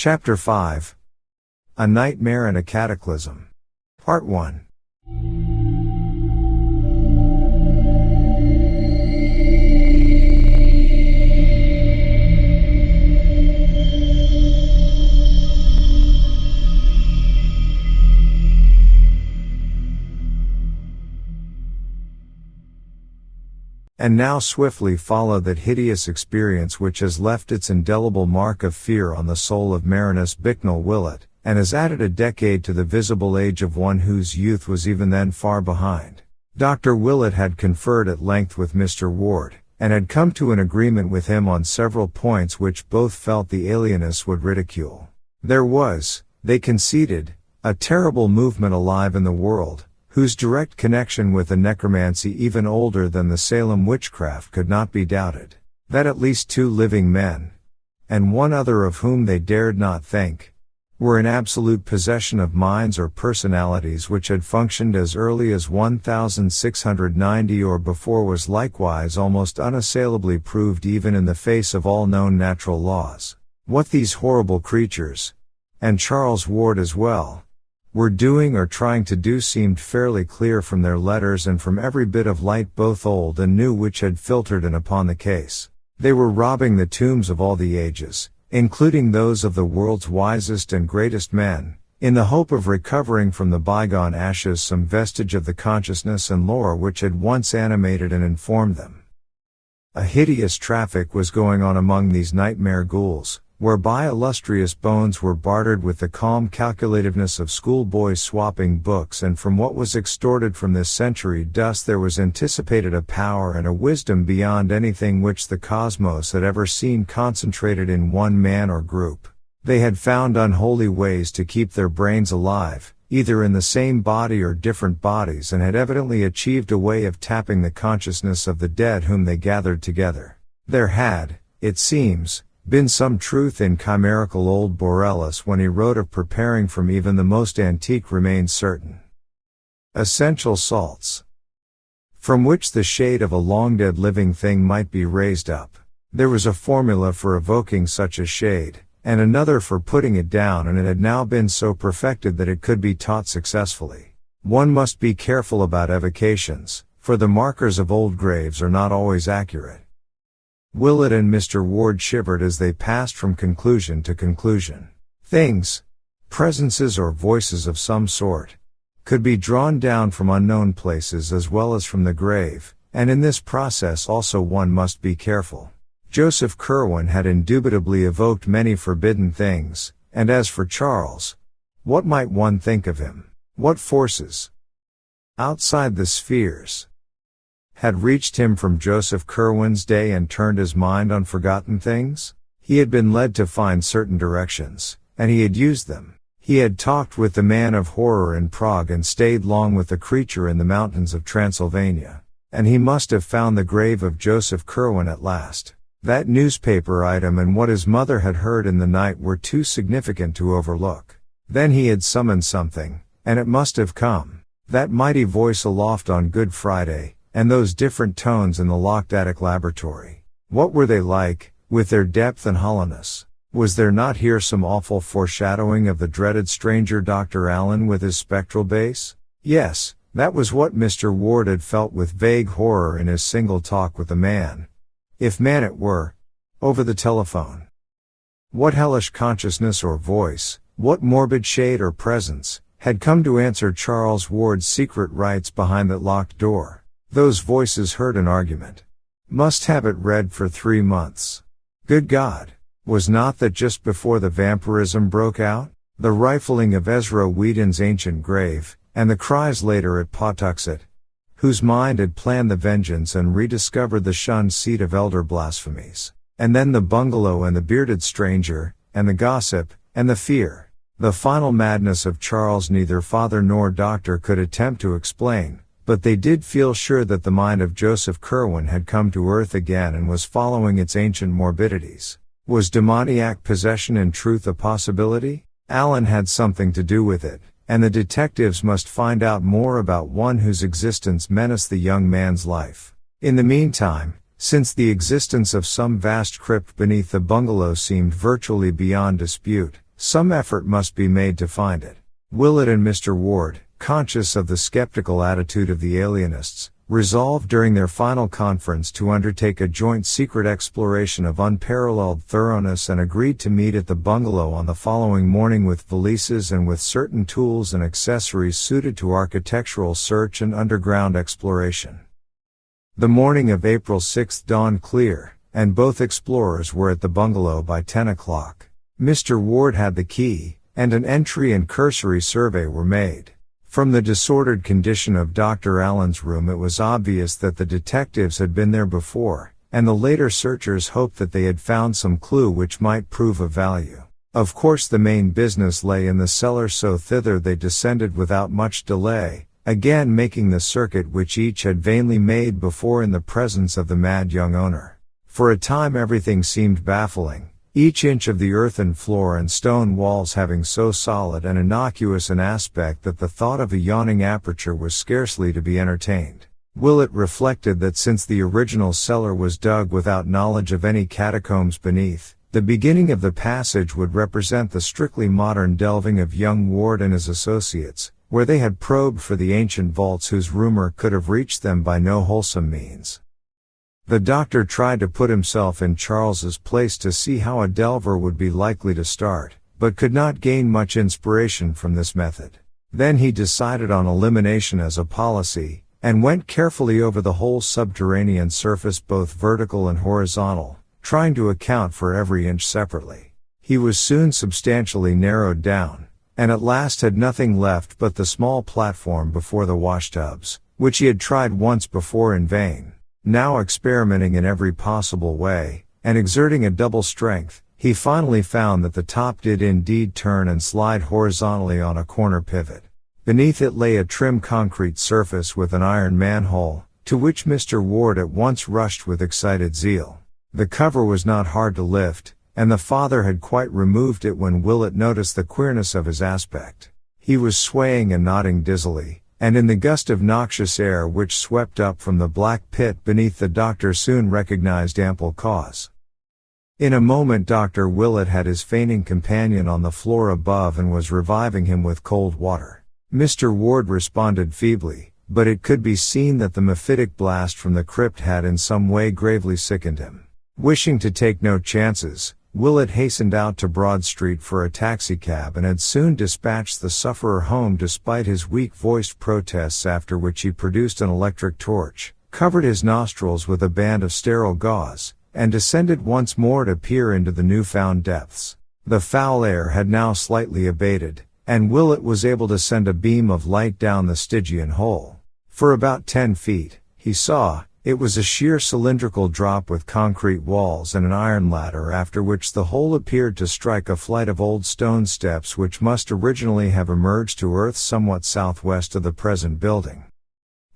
Chapter 5. A Nightmare and a Cataclysm. Part 1. And now swiftly follow that hideous experience which has left its indelible mark of fear on the soul of Marinus Bicknell Willett, and has added a decade to the visible age of one whose youth was even then far behind. Dr. Willett had conferred at length with Mr. Ward, and had come to an agreement with him on several points which both felt the alienists would ridicule. There was, they conceded, a terrible movement alive in the world, whose direct connection with the necromancy even older than the Salem witchcraft could not be doubted. That at least 2 living men, and one other of whom they dared not think, were in absolute possession of minds or personalities which had functioned as early as 1690 or before was likewise almost unassailably proved even in the face of all known natural laws. What these horrible creatures, and Charles Ward as well, were doing or trying to do seemed fairly clear from their letters and from every bit of light both old and new which had filtered in upon the case. They were robbing the tombs of all the ages, including those of the world's wisest and greatest men, in the hope of recovering from the bygone ashes some vestige of the consciousness and lore which had once animated and informed them. A hideous traffic was going on among these nightmare ghouls, whereby illustrious bones were bartered with the calm calculativeness of schoolboys swapping books, and from what was extorted from this century dust there was anticipated a power and a wisdom beyond anything which the cosmos had ever seen concentrated in one man or group. They had found unholy ways to keep their brains alive, either in the same body or different bodies, and had evidently achieved a way of tapping the consciousness of the dead whom they gathered together. There had, it seems, been some truth in chimerical old Borellus when he wrote of preparing from even the most antique remains certain essential salts, from which the shade of a long-dead living thing might be raised up. There was a formula for evoking such a shade, and another for putting it down, and it had now been so perfected that it could be taught successfully. One must be careful about evocations, for the markers of old graves are not always accurate. Willett and Mr. Ward shivered as they passed from conclusion to conclusion. Things, presences or voices of some sort, could be drawn down from unknown places as well as from the grave, and in this process also one must be careful. Joseph Curwen had indubitably evoked many forbidden things, and as for Charles, what might one think of him? What forces, outside the spheres, had reached him from Joseph Curwen's day and turned his mind on forgotten things? He had been led to find certain directions, and he had used them. He had talked with the man of horror in Prague and stayed long with the creature in the mountains of Transylvania. And he must have found the grave of Joseph Curwen at last. That newspaper item and what his mother had heard in the night were too significant to overlook. Then he had summoned something, and it must have come. That mighty voice aloft on Good Friday, and those different tones in the locked attic laboratory. What were they like, with their depth and hollowness? Was there not here some awful foreshadowing of the dreaded stranger Dr. Allen with his spectral bass? Yes, that was what Mr. Ward had felt with vague horror in his single talk with the man, if man it were, over the telephone. What hellish consciousness or voice, what morbid shade or presence, had come to answer Charles Ward's secret rites behind that locked door? Those voices heard an argument. Must have it read for 3 months. Good God! Was not that just before the vampirism broke out? The rifling of Ezra Whedon's ancient grave, and the cries later at Pawtuxet, whose mind had planned the vengeance and rediscovered the shunned seat of elder blasphemies. And then the bungalow and the bearded stranger, and the gossip, and the fear. The final madness of Charles neither father nor doctor could attempt to explain. But they did feel sure that the mind of Joseph Curwen had come to earth again and was following its ancient morbidities. Was demoniac possession in truth a possibility? Allen had something to do with it, and the detectives must find out more about one whose existence menaced the young man's life. In the meantime, since the existence of some vast crypt beneath the bungalow seemed virtually beyond dispute, some effort must be made to find it. Willett and Mr. Ward, conscious of the skeptical attitude of the alienists, resolved during their final conference to undertake a joint secret exploration of unparalleled thoroughness and agreed to meet at the bungalow on the following morning with valises and with certain tools and accessories suited to architectural search and underground exploration. The morning of April 6 dawned clear, and both explorers were at the bungalow by 10 o'clock. Mr. Ward had the key, and an entry and cursory survey were made. From the disordered condition of Dr. Allen's room, it was obvious that the detectives had been there before, and the later searchers hoped that they had found some clue which might prove of value. Of course the main business lay in the cellar, so thither they descended without much delay, again making the circuit which each had vainly made before in the presence of the mad young owner. For a time everything seemed baffling, each inch of the earthen floor and stone walls having so solid and innocuous an aspect that the thought of a yawning aperture was scarcely to be entertained. Willett reflected that since the original cellar was dug without knowledge of any catacombs beneath, the beginning of the passage would represent the strictly modern delving of young Ward and his associates, where they had probed for the ancient vaults whose rumor could have reached them by no wholesome means. The doctor tried to put himself in Charles's place to see how a delver would be likely to start, but could not gain much inspiration from this method. Then he decided on elimination as a policy, and went carefully over the whole subterranean surface, both vertical and horizontal, trying to account for every inch separately. He was soon substantially narrowed down, and at last had nothing left but the small platform before the washtubs, which he had tried once before in vain. Now experimenting in every possible way, and exerting a double strength, he finally found that the top did indeed turn and slide horizontally on a corner pivot. Beneath it lay a trim concrete surface with an iron manhole, to which Mr. Ward at once rushed with excited zeal. The cover was not hard to lift, and the father had quite removed it when Willett noticed the queerness of his aspect. He was swaying and nodding dizzily, and in the gust of noxious air which swept up from the black pit beneath, the doctor soon recognized ample cause. In a moment Dr. Willett had his fainting companion on the floor above and was reviving him with cold water. Mr. Ward responded feebly, but it could be seen that the mephitic blast from the crypt had in some way gravely sickened him. Wishing to take no chances, Willett hastened out to Broad Street for a taxicab and had soon dispatched the sufferer home despite his weak-voiced protests, after which he produced an electric torch, covered his nostrils with a band of sterile gauze, and descended once more to peer into the new-found depths. The foul air had now slightly abated, and Willett was able to send a beam of light down the Stygian hole. For about 10 feet, he saw, it was a sheer cylindrical drop with concrete walls and an iron ladder, after which the hole appeared to strike a flight of old stone steps which must originally have emerged to earth somewhat southwest of the present building.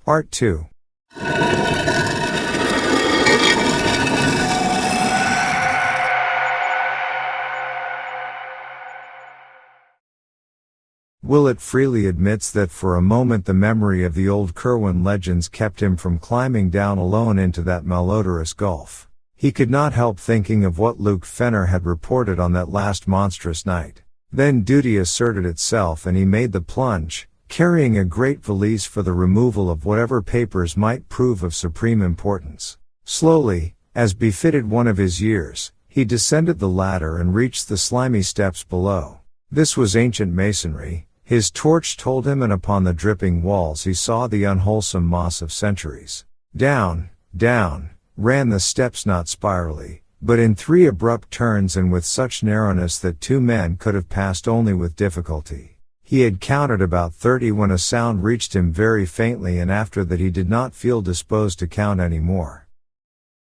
Part 2. Willett freely admits that for a moment the memory of the old Curwen legends kept him from climbing down alone into that malodorous gulf. He could not help thinking of what Luke Fenner had reported on that last monstrous night. Then duty asserted itself and he made the plunge, carrying a great valise for the removal of whatever papers might prove of supreme importance. Slowly, as befitted one of his years, he descended the ladder and reached the slimy steps below. This was ancient masonry, his torch told him, and upon the dripping walls he saw the unwholesome moss of centuries. Down, down, ran the steps, not spirally, but in 3 abrupt turns, and with such narrowness that 2 men could have passed only with difficulty. He had counted about 30 when a sound reached him very faintly, and after that he did not feel disposed to count any more.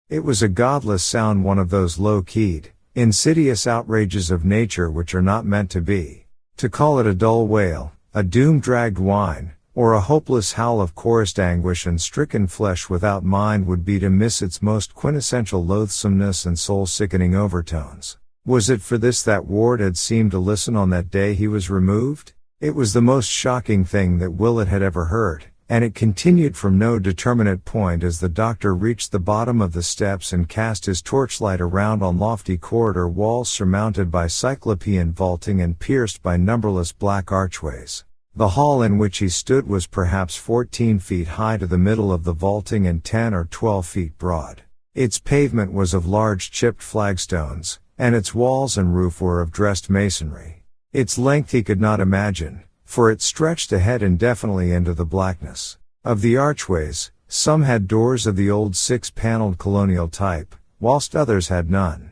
It was a godless sound, one of those low-keyed, insidious outrages of nature which are not meant to be. To call it a dull wail, a doom-dragged whine, or a hopeless howl of chorused anguish and stricken flesh without mind would be to miss its most quintessential loathsomeness and soul-sickening overtones. Was it for this that Ward had seemed to listen on that day he was removed? It was the most shocking thing that Willett had ever heard, and it continued from no determinate point as the doctor reached the bottom of the steps and cast his torchlight around on lofty corridor walls surmounted by cyclopean vaulting and pierced by numberless black archways. The hall in which he stood was perhaps 14 feet high to the middle of the vaulting and 10 or 12 feet broad. Its pavement was of large chipped flagstones, and its walls and roof were of dressed masonry. Its length he could not imagine, for it stretched ahead indefinitely into the blackness. Of the archways, some had doors of the old six-paneled colonial type, whilst others had none.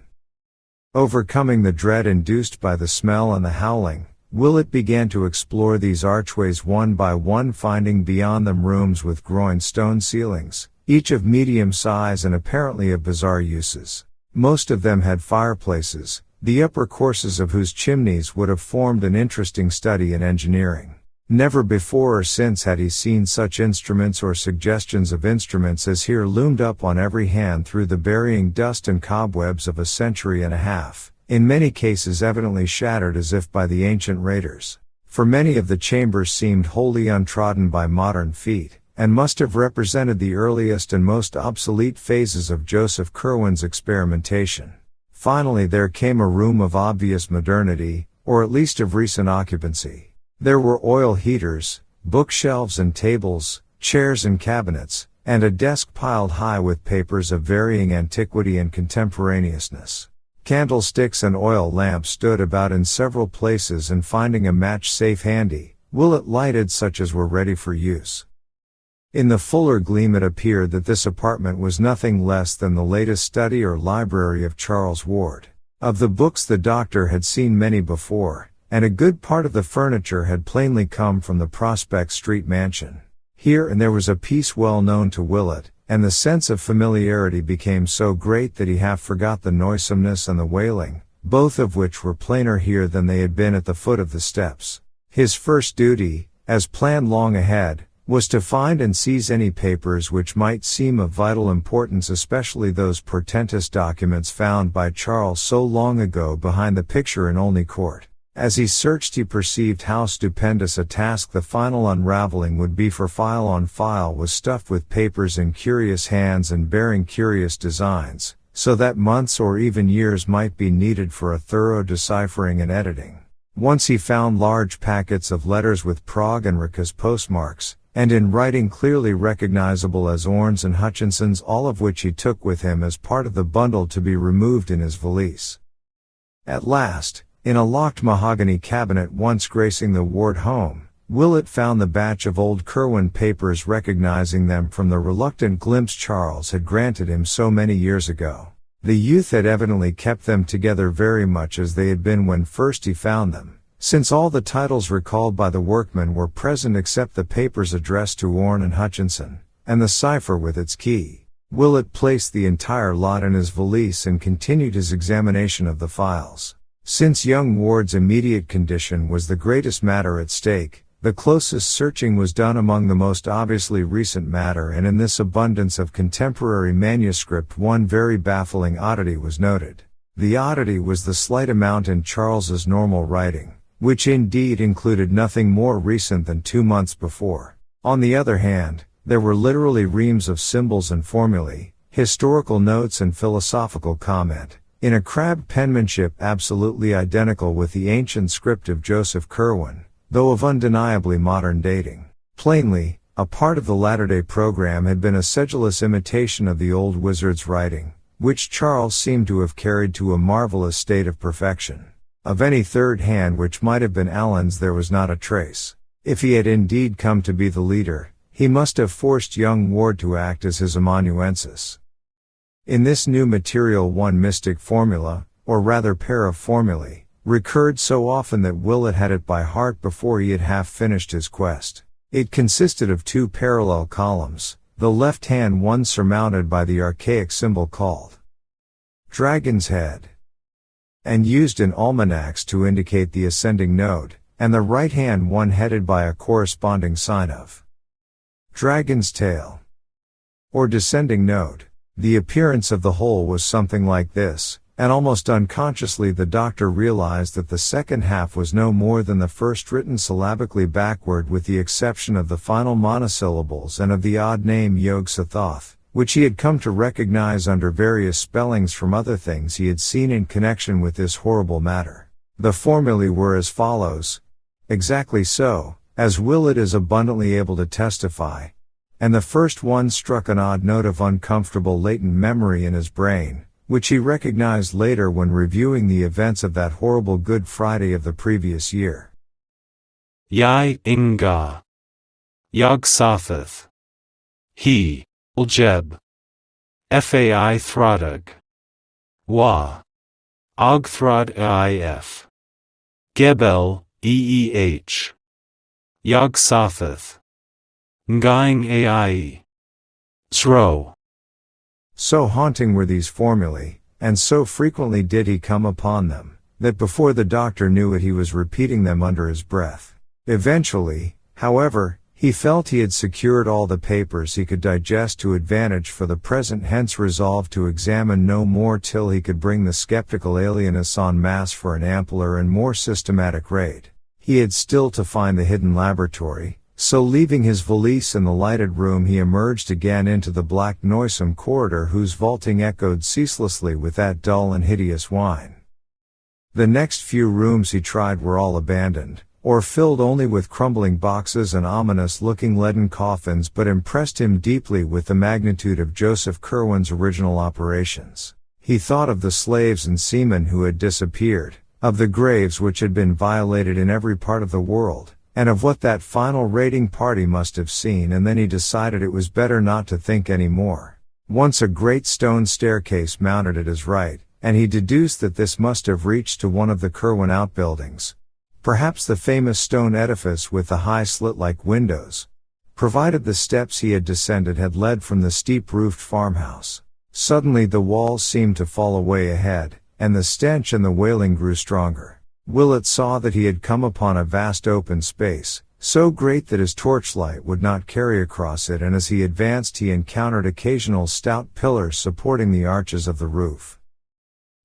Overcoming the dread induced by the smell and the howling, Willett began to explore these archways one by one, finding beyond them rooms with groined stone ceilings, each of medium size and apparently of bizarre uses. Most of them had fireplaces, the upper courses of whose chimneys would have formed an interesting study in engineering. Never before or since had he seen such instruments or suggestions of instruments as here loomed up on every hand through the burying dust and cobwebs of a century and a half, in many cases evidently shattered as if by the ancient raiders. For many of the chambers seemed wholly untrodden by modern feet, and must have represented the earliest and most obsolete phases of Joseph Curwen's experimentation. Finally there came a room of obvious modernity, or at least of recent occupancy. There were oil heaters, bookshelves and tables, chairs and cabinets, and a desk piled high with papers of varying antiquity and contemporaneousness. Candlesticks and oil lamps stood about in several places, and finding a match safe handy, Willett lighted such as were ready for use. In the fuller gleam it appeared that this apartment was nothing less than the latest study or library of Charles Ward. Of the books the doctor had seen many before, and a good part of the furniture had plainly come from the Prospect Street mansion. Here and there was a piece well known to Willett, and the sense of familiarity became so great that he half forgot the noisomeness and the wailing, both of which were plainer here than they had been at the foot of the steps. His first duty, as planned long ahead, was to find and seize any papers which might seem of vital importance, especially those portentous documents found by Charles so long ago behind the picture in Olney Court. As he searched he perceived how stupendous a task the final unraveling would be, for file on file was stuffed with papers in curious hands and bearing curious designs, so that months or even years might be needed for a thorough deciphering and editing. Once he found large packets of letters with Prague and Rica's postmarks, and in writing clearly recognizable as Orne's and Hutchinson's, all of which he took with him as part of the bundle to be removed in his valise. At last, in a locked mahogany cabinet once gracing the Ward home, Willett found the batch of old Curwen papers, recognizing them from the reluctant glimpse Charles had granted him so many years ago. The youth had evidently kept them together very much as they had been when first he found them, since all the titles recalled by the workman were present except the papers addressed to Orne and Hutchinson, and the cipher with its key. Willett placed the entire lot in his valise and continued his examination of the files. Since young Ward's immediate condition was the greatest matter at stake, the closest searching was done among the most obviously recent matter, and in this abundance of contemporary manuscript one very baffling oddity was noted. The oddity was the slight amount in Charles's normal writing, which indeed included nothing more recent than 2 months before. On the other hand, there were literally reams of symbols and formulae, historical notes and philosophical comment, in a crabbed penmanship absolutely identical with the ancient script of Joseph Curwen, though of undeniably modern dating. Plainly, a part of the latter-day program had been a sedulous imitation of the old wizard's writing, which Charles seemed to have carried to a marvelous state of perfection. Of any third hand which might have been Allen's there was not a trace. If he had indeed come to be the leader, he must have forced young Ward to act as his amanuensis. In this new material one mystic formula, or rather pair of formulae, recurred so often that Willett had it by heart before he had half finished his quest. It consisted of 2 parallel columns, the left-hand one surmounted by the archaic symbol called Dragon's Head, and used in almanacs to indicate the ascending node, and the right-hand one headed by a corresponding sign of Dragon's Tail, or descending node. The appearance of the whole was something like this: and almost unconsciously the doctor realized that the second half was no more than the first, written syllabically backward with the exception of the final monosyllables and of the odd name Yog-Sothoth, which he had come to recognize under various spellings from other things he had seen in connection with this horrible matter. The formulae were as follows. Exactly so, as Willett is abundantly able to testify. And the first one struck an odd note of uncomfortable latent memory in his brain, which he recognized later when reviewing the events of that horrible Good Friday of the previous year. Yai Inga Yog-Sothoth He Uljeb Fai Throdog Wa Ogthrod if Gebel Eeh Yog-Sothoth Ngaing Ai Zro. So haunting were these formulae, and so frequently did he come upon them, that before the doctor knew it he was repeating them under his breath. Eventually, however, he felt he had secured all the papers he could digest to advantage for the present, hence resolved to examine no more till he could bring the skeptical alienists en masse for an ampler and more systematic raid. He had still to find the hidden laboratory, so leaving his valise in the lighted room he emerged again into the black noisome corridor whose vaulting echoed ceaselessly with that dull and hideous whine. The next few rooms he tried were all abandoned, or filled only with crumbling boxes and ominous-looking leaden coffins, but impressed him deeply with the magnitude of Joseph Curwen's original operations. He thought of the slaves and seamen who had disappeared, of the graves which had been violated in every part of the world, and of what that final raiding party must have seen, and then he decided it was better not to think any more. Once a great stone staircase mounted at his right, and he deduced that this must have reached to one of the Curwen outbuildings. Perhaps the famous stone edifice with the high slit-like windows, provided the steps he had descended had led from the steep-roofed farmhouse. Suddenly the walls seemed to fall away ahead, and the stench and the wailing grew stronger. Willett saw that he had come upon a vast open space, so great that his torchlight would not carry across it, and as he advanced he encountered occasional stout pillars supporting the arches of the roof.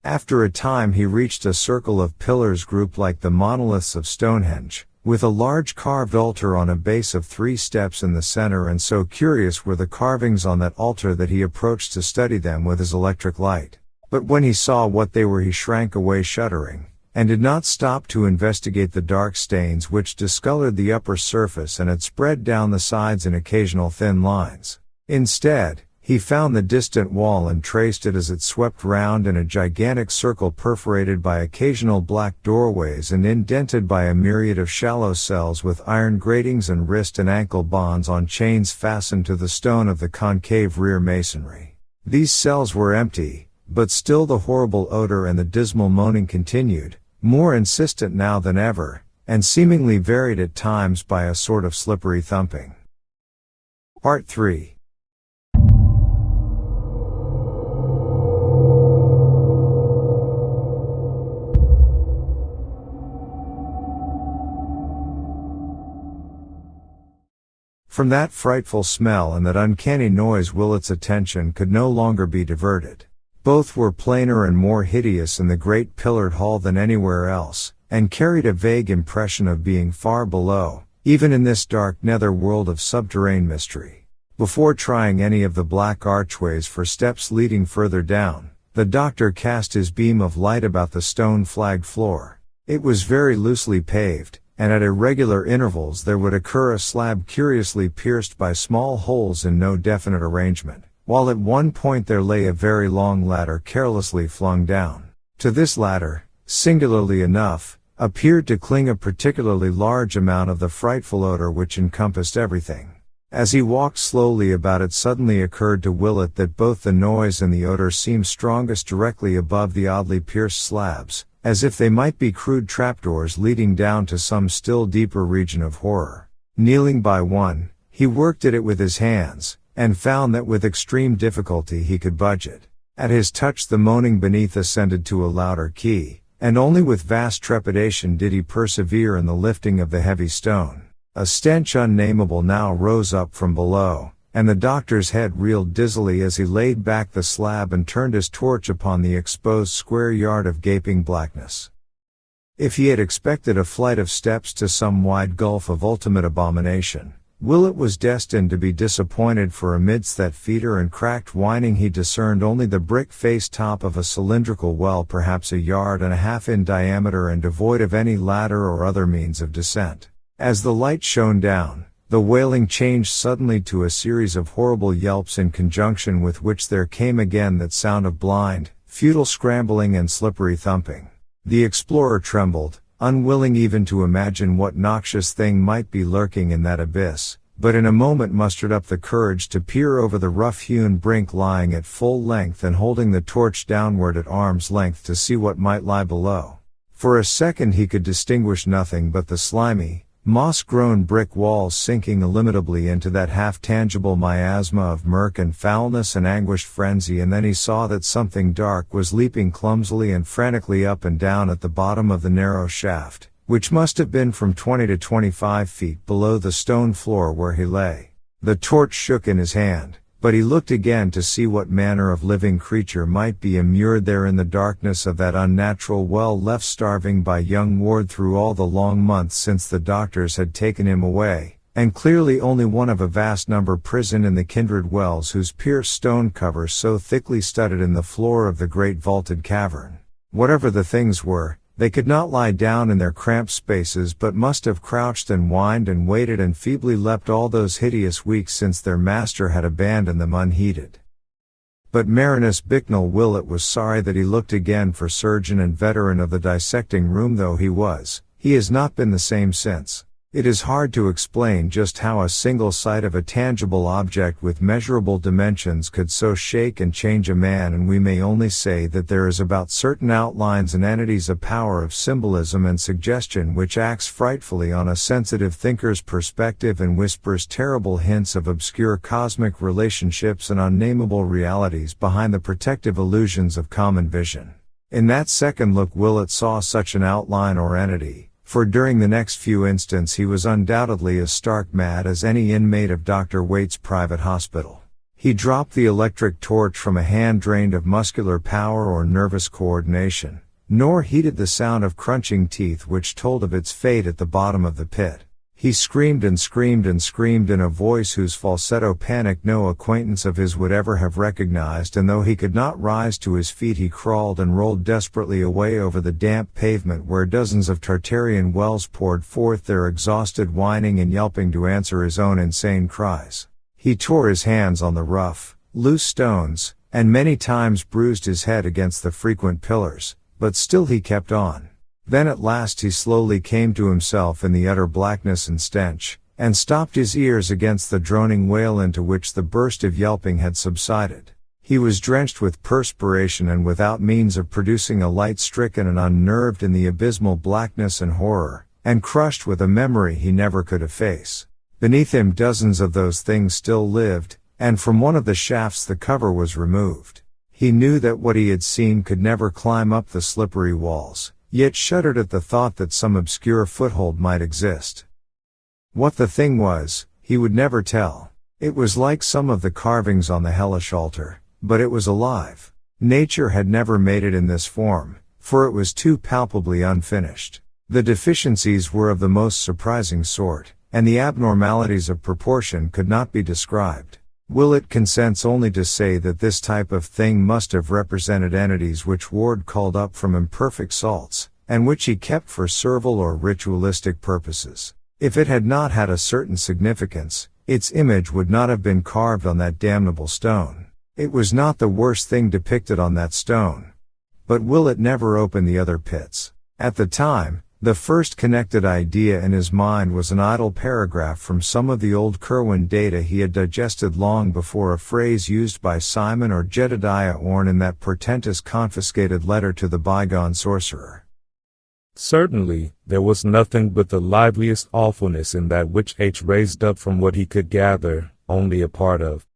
After a time he reached a circle of pillars grouped like the monoliths of Stonehenge, with a large carved altar on a base of 3 steps in the center, and so curious were the carvings on that altar that he approached to study them with his electric light. But when he saw what they were he shrank away shuddering, and did not stop to investigate the dark stains which discolored the upper surface and had spread down the sides in occasional thin lines. Instead, he found the distant wall and traced it as it swept round in a gigantic circle perforated by occasional black doorways and indented by a myriad of shallow cells with iron gratings and wrist and ankle bonds on chains fastened to the stone of the concave rear masonry. These cells were empty, but still the horrible odor and the dismal moaning continued, more insistent now than ever, and seemingly varied at times by a sort of slippery thumping. Part 3. From that frightful smell and that uncanny noise Willett's attention could no longer be diverted. Both were plainer and more hideous in the great pillared hall than anywhere else, and carried a vague impression of being far below, even in this dark nether world of subterranean mystery. Before trying any of the black archways for steps leading further down, the doctor cast his beam of light about the stone-flagged floor. It was very loosely paved, and at irregular intervals there would occur a slab curiously pierced by small holes in no definite arrangement, while at one point there lay a very long ladder carelessly flung down. To this ladder, singularly enough, appeared to cling a particularly large amount of the frightful odor which encompassed everything. As he walked slowly about it, suddenly occurred to Willett that both the noise and the odor seemed strongest directly above the oddly pierced slabs, as if they might be crude trapdoors leading down to some still deeper region of horror. Kneeling by one, he worked at it with his hands, and found that with extreme difficulty he could budge it. At his touch the moaning beneath ascended to a louder key, and only with vast trepidation did he persevere in the lifting of the heavy stone. A stench unnameable now rose up from below, and the doctor's head reeled dizzily as he laid back the slab and turned his torch upon the exposed square yard of gaping blackness. If he had expected a flight of steps to some wide gulf of ultimate abomination, Willett was destined to be disappointed, for amidst that fetor and cracked whining he discerned only the brick-faced top of a cylindrical well perhaps 1.5 yards in diameter and devoid of any ladder or other means of descent. As the light shone down, the wailing changed suddenly to a series of horrible yelps, in conjunction with which there came again that sound of blind, futile scrambling and slippery thumping. The explorer trembled, unwilling even to imagine what noxious thing might be lurking in that abyss, but in a moment mustered up the courage to peer over the rough-hewn brink, lying at full length and holding the torch downward at arm's length to see what might lie below. For a second he could distinguish nothing but the slimy, moss-grown brick walls sinking illimitably into that half-tangible miasma of murk and foulness and anguished frenzy, and then he saw that something dark was leaping clumsily and frantically up and down at the bottom of the narrow shaft, which must have been from 20 to 25 feet below the stone floor where he lay. The torch shook in his hand, but he looked again to see what manner of living creature might be immured there in the darkness of that unnatural well, left starving by young Ward through all the long months since the doctors had taken him away, and clearly only one of a vast number prisoned in the kindred wells whose pierced stone covers so thickly studded in the floor of the great vaulted cavern. Whatever the things were, they could not lie down in their cramped spaces, but must have crouched and whined and waited and feebly leapt all those hideous weeks since their master had abandoned them unheeded. But Marinus Bicknell Willett was sorry that he looked again, for surgeon and veteran of the dissecting room though he was, he has not been the same since. It is hard to explain just how a single sight of a tangible object with measurable dimensions could so shake and change a man, and we may only say that there is about certain outlines and entities a power of symbolism and suggestion which acts frightfully on a sensitive thinker's perspective and whispers terrible hints of obscure cosmic relationships and unnameable realities behind the protective illusions of common vision. In that second look Willett saw such an outline or entity, for during the next few instants he was undoubtedly as stark mad as any inmate of Dr. Waite's private hospital. He dropped the electric torch from a hand drained of muscular power or nervous coordination, nor heeded the sound of crunching teeth which told of its fate at the bottom of the pit. He screamed and screamed and screamed in a voice whose falsetto panic no acquaintance of his would ever have recognized, and though he could not rise to his feet he crawled and rolled desperately away over the damp pavement where dozens of Tartarian wells poured forth their exhausted whining and yelping to answer his own insane cries. He tore his hands on the rough, loose stones, and many times bruised his head against the frequent pillars, but still he kept on. Then at last he slowly came to himself in the utter blackness and stench, and stopped his ears against the droning wail into which the burst of yelping had subsided. He was drenched with perspiration and without means of producing a light, stricken and unnerved in the abysmal blackness and horror, and crushed with a memory he never could efface. Beneath him dozens of those things still lived, and from one of the shafts the cover was removed. He knew that what he had seen could never climb up the slippery walls, yet shuddered at the thought that some obscure foothold might exist. What the thing was, he would never tell. It was like some of the carvings on the hellish altar, but it was alive. Nature had never made it in this form, for it was too palpably unfinished. The deficiencies were of the most surprising sort, and the abnormalities of proportion could not be described. Willett consents only to say that this type of thing must have represented entities which Ward called up from imperfect salts, and which he kept for servile or ritualistic purposes. If it had not had a certain significance, its image would not have been carved on that damnable stone. It was not the worst thing depicted on that stone. But Willett never opened the other pits. At the time, the first connected idea in his mind was an idle paragraph from some of the old Curwen data he had digested long before, a phrase used by Simon or Jedediah Orne in that portentous confiscated letter to the bygone sorcerer. Certainly, there was nothing but the liveliest awfulness in that which H raised up from what he could gather, only a part of.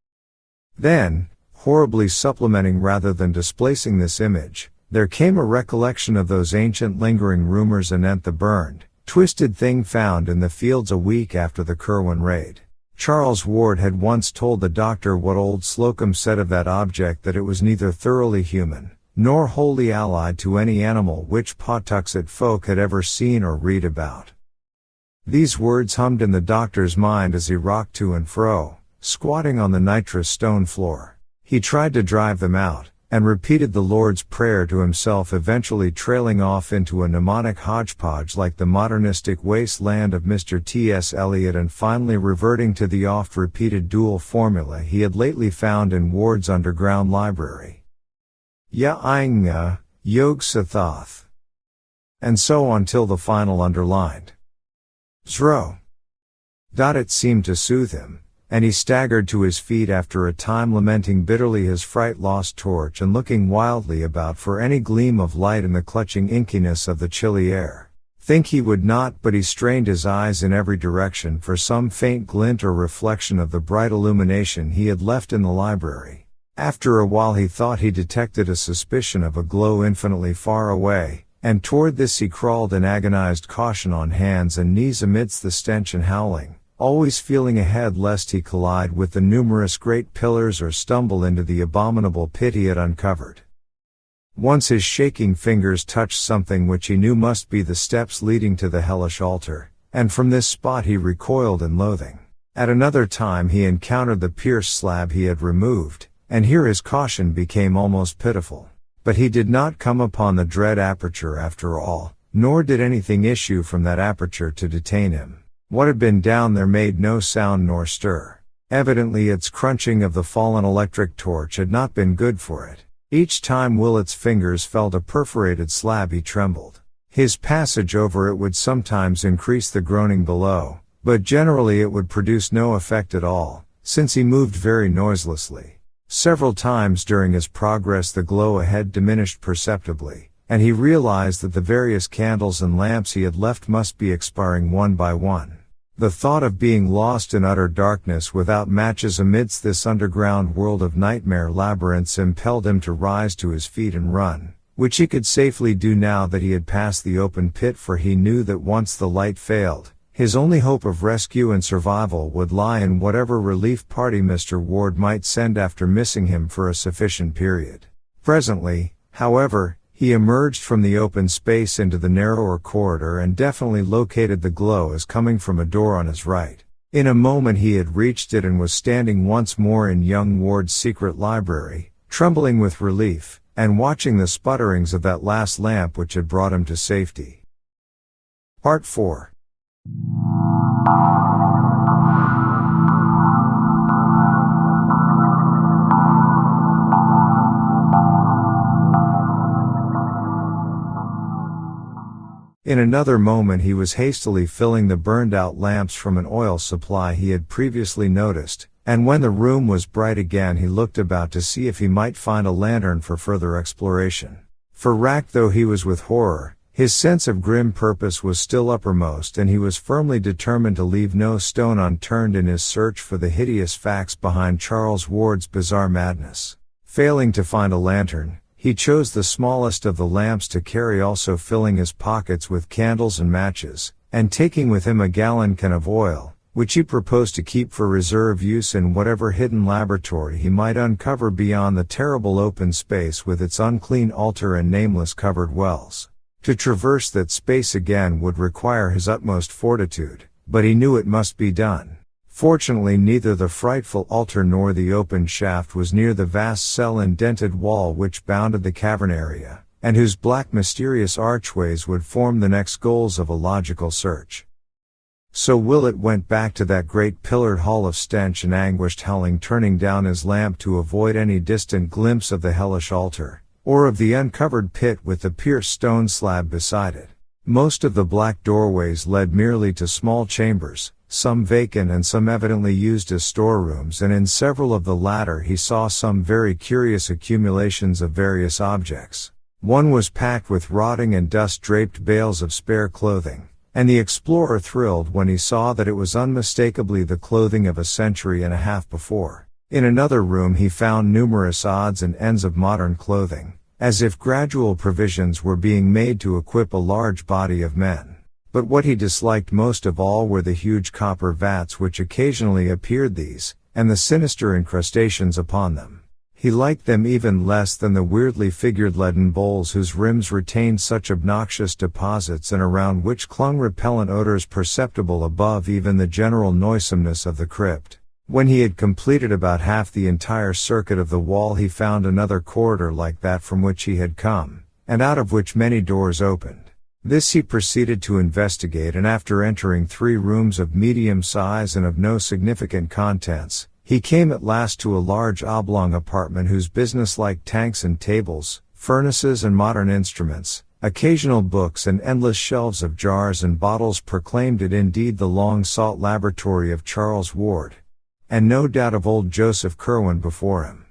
Then, horribly supplementing rather than displacing this image, there came a recollection of those ancient lingering rumors anent the burned, twisted thing found in the fields a week after the Curwen raid. Charles Ward had once told the doctor what old Slocum said of that object, that it was neither thoroughly human, nor wholly allied to any animal which Pawtuxet folk had ever seen or read about. These words hummed in the doctor's mind as he rocked to and fro, squatting on the nitrous stone floor. He tried to drive them out, and repeated the Lord's Prayer to himself, eventually trailing off into a mnemonic hodgepodge like the modernistic wasteland of Mr. T.S. Eliot, and finally reverting to the oft-repeated dual formula he had lately found in Ward's underground library. Ya-ing-nga, Yog-Sothoth. And so on till the final underlined Zro. It seemed to soothe him, and he staggered to his feet after a time, lamenting bitterly his fright-lost torch and looking wildly about for any gleam of light in the clutching inkiness of the chilly air. Think he would not, but he strained his eyes in every direction for some faint glint or reflection of the bright illumination he had left in the library. After a while he thought he detected a suspicion of a glow infinitely far away, and toward this he crawled in agonized caution on hands and knees amidst the stench and howling, always feeling ahead lest he collide with the numerous great pillars or stumble into the abominable pit he had uncovered. Once his shaking fingers touched something which he knew must be the steps leading to the hellish altar, and from this spot he recoiled in loathing. At another time he encountered the pierced slab he had removed, and here his caution became almost pitiful. But he did not come upon the dread aperture after all, nor did anything issue from that aperture to detain him. What had been down there made no sound nor stir. Evidently its crunching of the fallen electric torch had not been good for it. Each time Willett's fingers felt a perforated slab he trembled. His passage over it would sometimes increase the groaning below, but generally it would produce no effect at all, since he moved very noiselessly. Several times during his progress the glow ahead diminished perceptibly, and he realized that the various candles and lamps he had left must be expiring one by one. The thought of being lost in utter darkness without matches amidst this underground world of nightmare labyrinths impelled him to rise to his feet and run, which he could safely do now that he had passed the open pit, for he knew that once the light failed, his only hope of rescue and survival would lie in whatever relief party Mr. Ward might send after missing him for a sufficient period. Presently, however, he emerged from the open space into the narrower corridor and definitely located the glow as coming from a door on his right. In a moment he had reached it and was standing once more in young Ward's secret library, trembling with relief, and watching the sputterings of that last lamp which had brought him to safety. Part 4. In another moment he was hastily filling the burned-out lamps from an oil supply he had previously noticed, and when the room was bright again he looked about to see if he might find a lantern for further exploration. For racked though he was with horror, his sense of grim purpose was still uppermost, and he was firmly determined to leave no stone unturned in his search for the hideous facts behind Charles Ward's bizarre madness. Failing to find a lantern, he chose the smallest of the lamps to carry, also filling his pockets with candles and matches, and taking with him a gallon can of oil, which he proposed to keep for reserve use in whatever hidden laboratory he might uncover beyond the terrible open space with its unclean altar and nameless covered wells. To traverse that space again would require his utmost fortitude, but he knew it must be done. Fortunately neither the frightful altar nor the open shaft was near the vast cell-indented wall which bounded the cavern area, and whose black mysterious archways would form the next goals of a logical search. So Willett went back to that great pillared hall of stench and anguished howling, turning down his lamp to avoid any distant glimpse of the hellish altar, or of the uncovered pit with the pierced stone slab beside it. Most of the black doorways led merely to small chambers, some vacant and some evidently used as storerooms, and in several of the latter he saw some very curious accumulations of various objects. One was packed with rotting and dust-draped bales of spare clothing, and the explorer thrilled when he saw that it was unmistakably the clothing of a century and a half before. In another room he found numerous odds and ends of modern clothing, as if gradual provisions were being made to equip a large body of men. But what he disliked most of all were the huge copper vats which occasionally appeared these, and the sinister incrustations upon them. He liked them even less than the weirdly figured leaden bowls whose rims retained such obnoxious deposits and around which clung repellent odors perceptible above even the general noisomeness of the crypt. When he had completed about half the entire circuit of the wall, he found another corridor like that from which he had come, and out of which many doors opened. This he proceeded to investigate, and after entering 3 rooms of medium size and of no significant contents, he came at last to a large oblong apartment whose businesslike tanks and tables, furnaces and modern instruments, occasional books and endless shelves of jars and bottles proclaimed it indeed the long-sought laboratory of Charles Ward, and no doubt of old Joseph Curwen before him.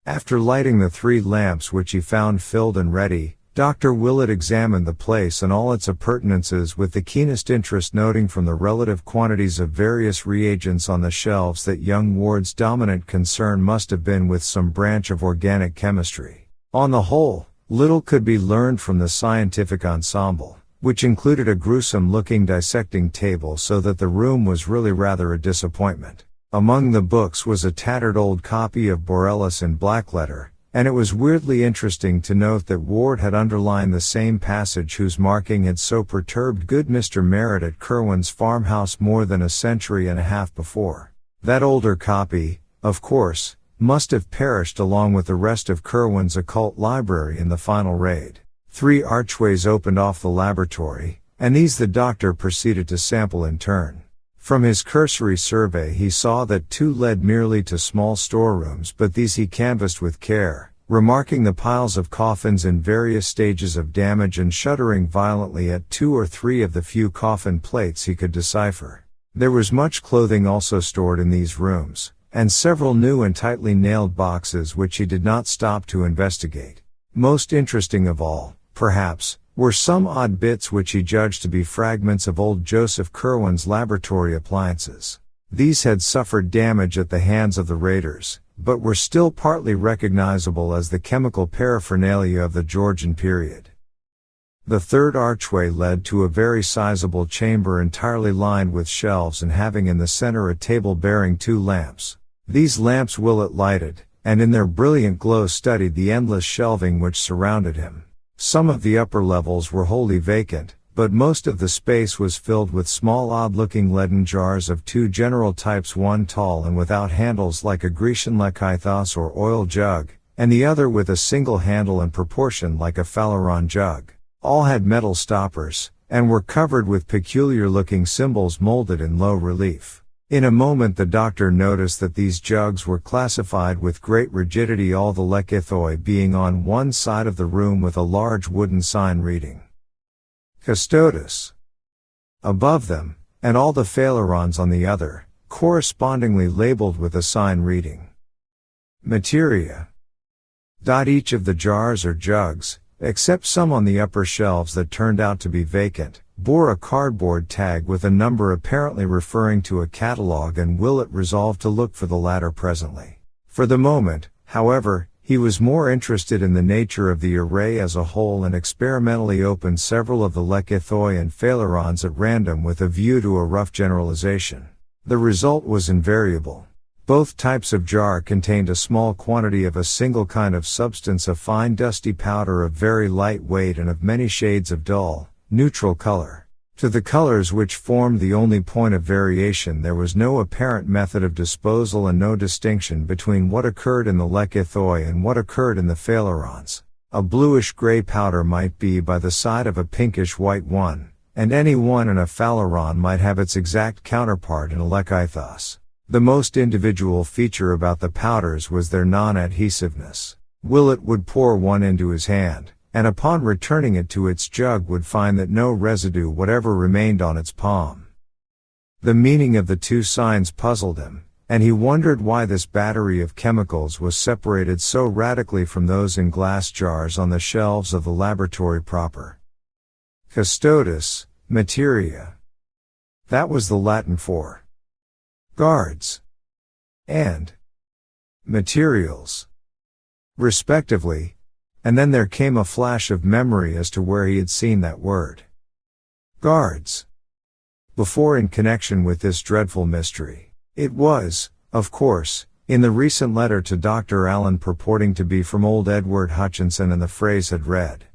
After lighting the 3 lamps which he found filled and ready, Dr. Willett examined the place and all its appurtenances with the keenest interest, noting from the relative quantities of various reagents on the shelves that young Ward's dominant concern must have been with some branch of organic chemistry. On the whole, little could be learned from the scientific ensemble, which included a gruesome-looking dissecting table, so that the room was really rather a disappointment. Among the books was a tattered old copy of Borellus in blackletter, and it was weirdly interesting to note that Ward had underlined the same passage whose marking had so perturbed good Mr. Merritt at Curwen's farmhouse more than a century and a half before. That older copy, of course, must have perished along with the rest of Curwen's occult library in the final raid. 3 archways opened off the laboratory, and these the doctor proceeded to sample in turn. From his cursory survey he saw that 2 led merely to small storerooms, but these he canvassed with care, remarking the piles of coffins in various stages of damage and shuddering violently at 2 or 3 of the few coffin plates he could decipher. There was much clothing also stored in these rooms, and several new and tightly nailed boxes which he did not stop to investigate. Most interesting of all, perhaps, were some odd bits which he judged to be fragments of old Joseph Curwen's laboratory appliances. These had suffered damage at the hands of the raiders, but were still partly recognizable as the chemical paraphernalia of the Georgian period. The 3rd archway led to a very sizable chamber entirely lined with shelves and having in the center a table bearing 2 lamps. These lamps Willett lighted, and in their brilliant glow studied the endless shelving which surrounded him. Some of the upper levels were wholly vacant, but most of the space was filled with small odd-looking leaden jars of 2 general types, one tall and without handles like a Grecian lekithos or oil jug, and the other with a single handle and proportion like a phaleron jug. All had metal stoppers, and were covered with peculiar-looking symbols molded in low relief. In a moment the doctor noticed that these jugs were classified with great rigidity, all the lekithoi being on one side of the room with a large wooden sign reading Custodes above them, and all the phalerons on the other, correspondingly labeled with a sign reading Materia. Each of the jars or jugs, except some on the upper shelves that turned out to be vacant, bore a cardboard tag with a number apparently referring to a catalog, and Willett resolved to look for the latter presently. For the moment, however, he was more interested in the nature of the array as a whole, and experimentally opened several of the lekithoi and phalerons at random with a view to a rough generalization. The result was invariable. Both types of jar contained a small quantity of a single kind of substance, a fine dusty powder of very light weight and of many shades of dull, neutral color. To the colors which formed the only point of variation there was no apparent method of disposal and no distinction between what occurred in the lekithoi and what occurred in the phalerons. A bluish-gray powder might be by the side of a pinkish-white one, and any one in a phaleron might have its exact counterpart in a lekithos. The most individual feature about the powders was their non-adhesiveness. Willett would pour one into his hand, and upon returning it to its jug would find that no residue whatever remained on its palm. The meaning of the 2 signs puzzled him, and he wondered why this battery of chemicals was separated so radically from those in glass jars on the shelves of the laboratory proper. Custodes, materia. That was the Latin for guards and materials, respectively. And then there came a flash of memory as to where he had seen that word. Guards. Before in connection with this dreadful mystery. It was, of course, in the recent letter to Dr. Allen purporting to be from old Edward Hutchinson, and the phrase had read,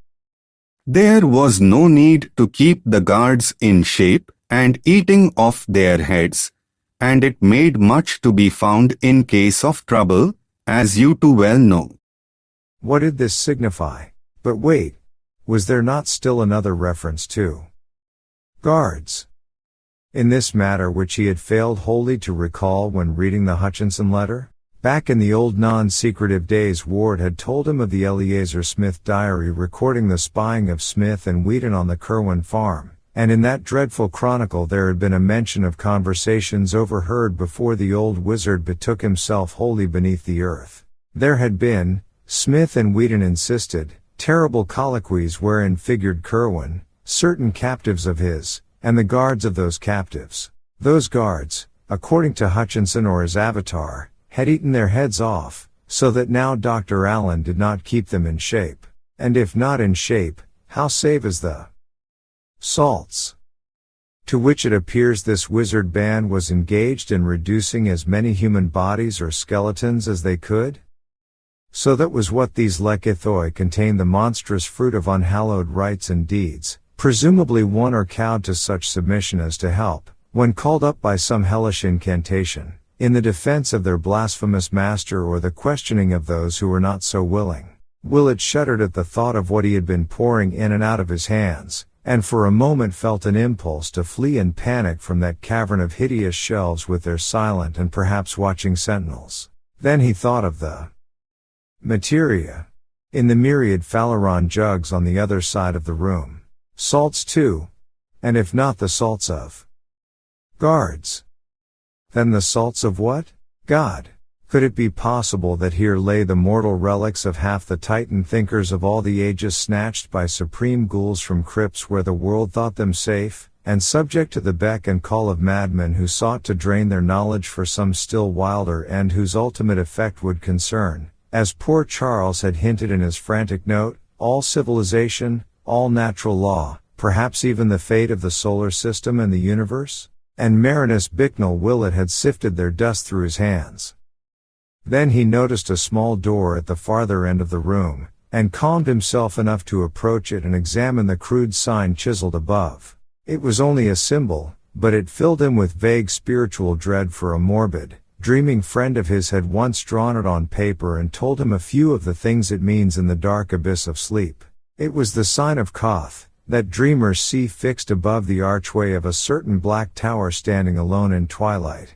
"There was no need to keep the guards in shape and eating off their heads, and it made much to be found in case of trouble, as you too well know." What did this signify? But wait, was there not still another reference to guards in this matter which he had failed wholly to recall when reading the Hutchinson letter? Back in the old non-secretive days, Ward had told him of the Eleazar Smith diary recording the spying of Smith and Wheaton on the Kerwin farm, and in that dreadful chronicle there had been a mention of conversations overheard before the old wizard betook himself wholly beneath the earth. There had been, Smith and Wheaton insisted, terrible colloquies wherein figured Kerwin, certain captives of his, and the guards of those captives. Those guards, according to Hutchinson or his avatar, had eaten their heads off, so that now Dr. Allen did not keep them in shape. And if not in shape, how save as the salts? To which it appears this wizard band was engaged in reducing as many human bodies or skeletons as they could? So that was what these lekythoi contained, the monstrous fruit of unhallowed rites and deeds, presumably won or cowed to such submission as to help, when called up by some hellish incantation, in the defense of their blasphemous master or the questioning of those who were not so willing. Willett shuddered at the thought of what he had been pouring in and out of his hands, and for a moment felt an impulse to flee in panic from that cavern of hideous shelves with their silent and perhaps watching sentinels. Then he thought of the materia in the myriad phaleron jugs on the other side of the room. Salts too, and if not the salts of guards, then the salts of what? God. Could it be possible that here lay the mortal relics of half the Titan thinkers of all the ages, snatched by supreme ghouls from crypts where the world thought them safe, and subject to the beck and call of madmen who sought to drain their knowledge for some still wilder end whose ultimate effect would concern, as poor Charles had hinted in his frantic note, all civilization, all natural law, perhaps even the fate of the solar system and the universe? And Marinus Bicknell Willett had sifted their dust through his hands. Then he noticed a small door at the farther end of the room, and calmed himself enough to approach it and examine the crude sign chiseled above. It was only a symbol, but it filled him with vague spiritual dread, for a morbid, dreaming friend of his had once drawn it on paper and told him a few of the things it means in the dark abyss of sleep. It was the sign of Koth, that dreamers see fixed above the archway of a certain black tower standing alone in twilight.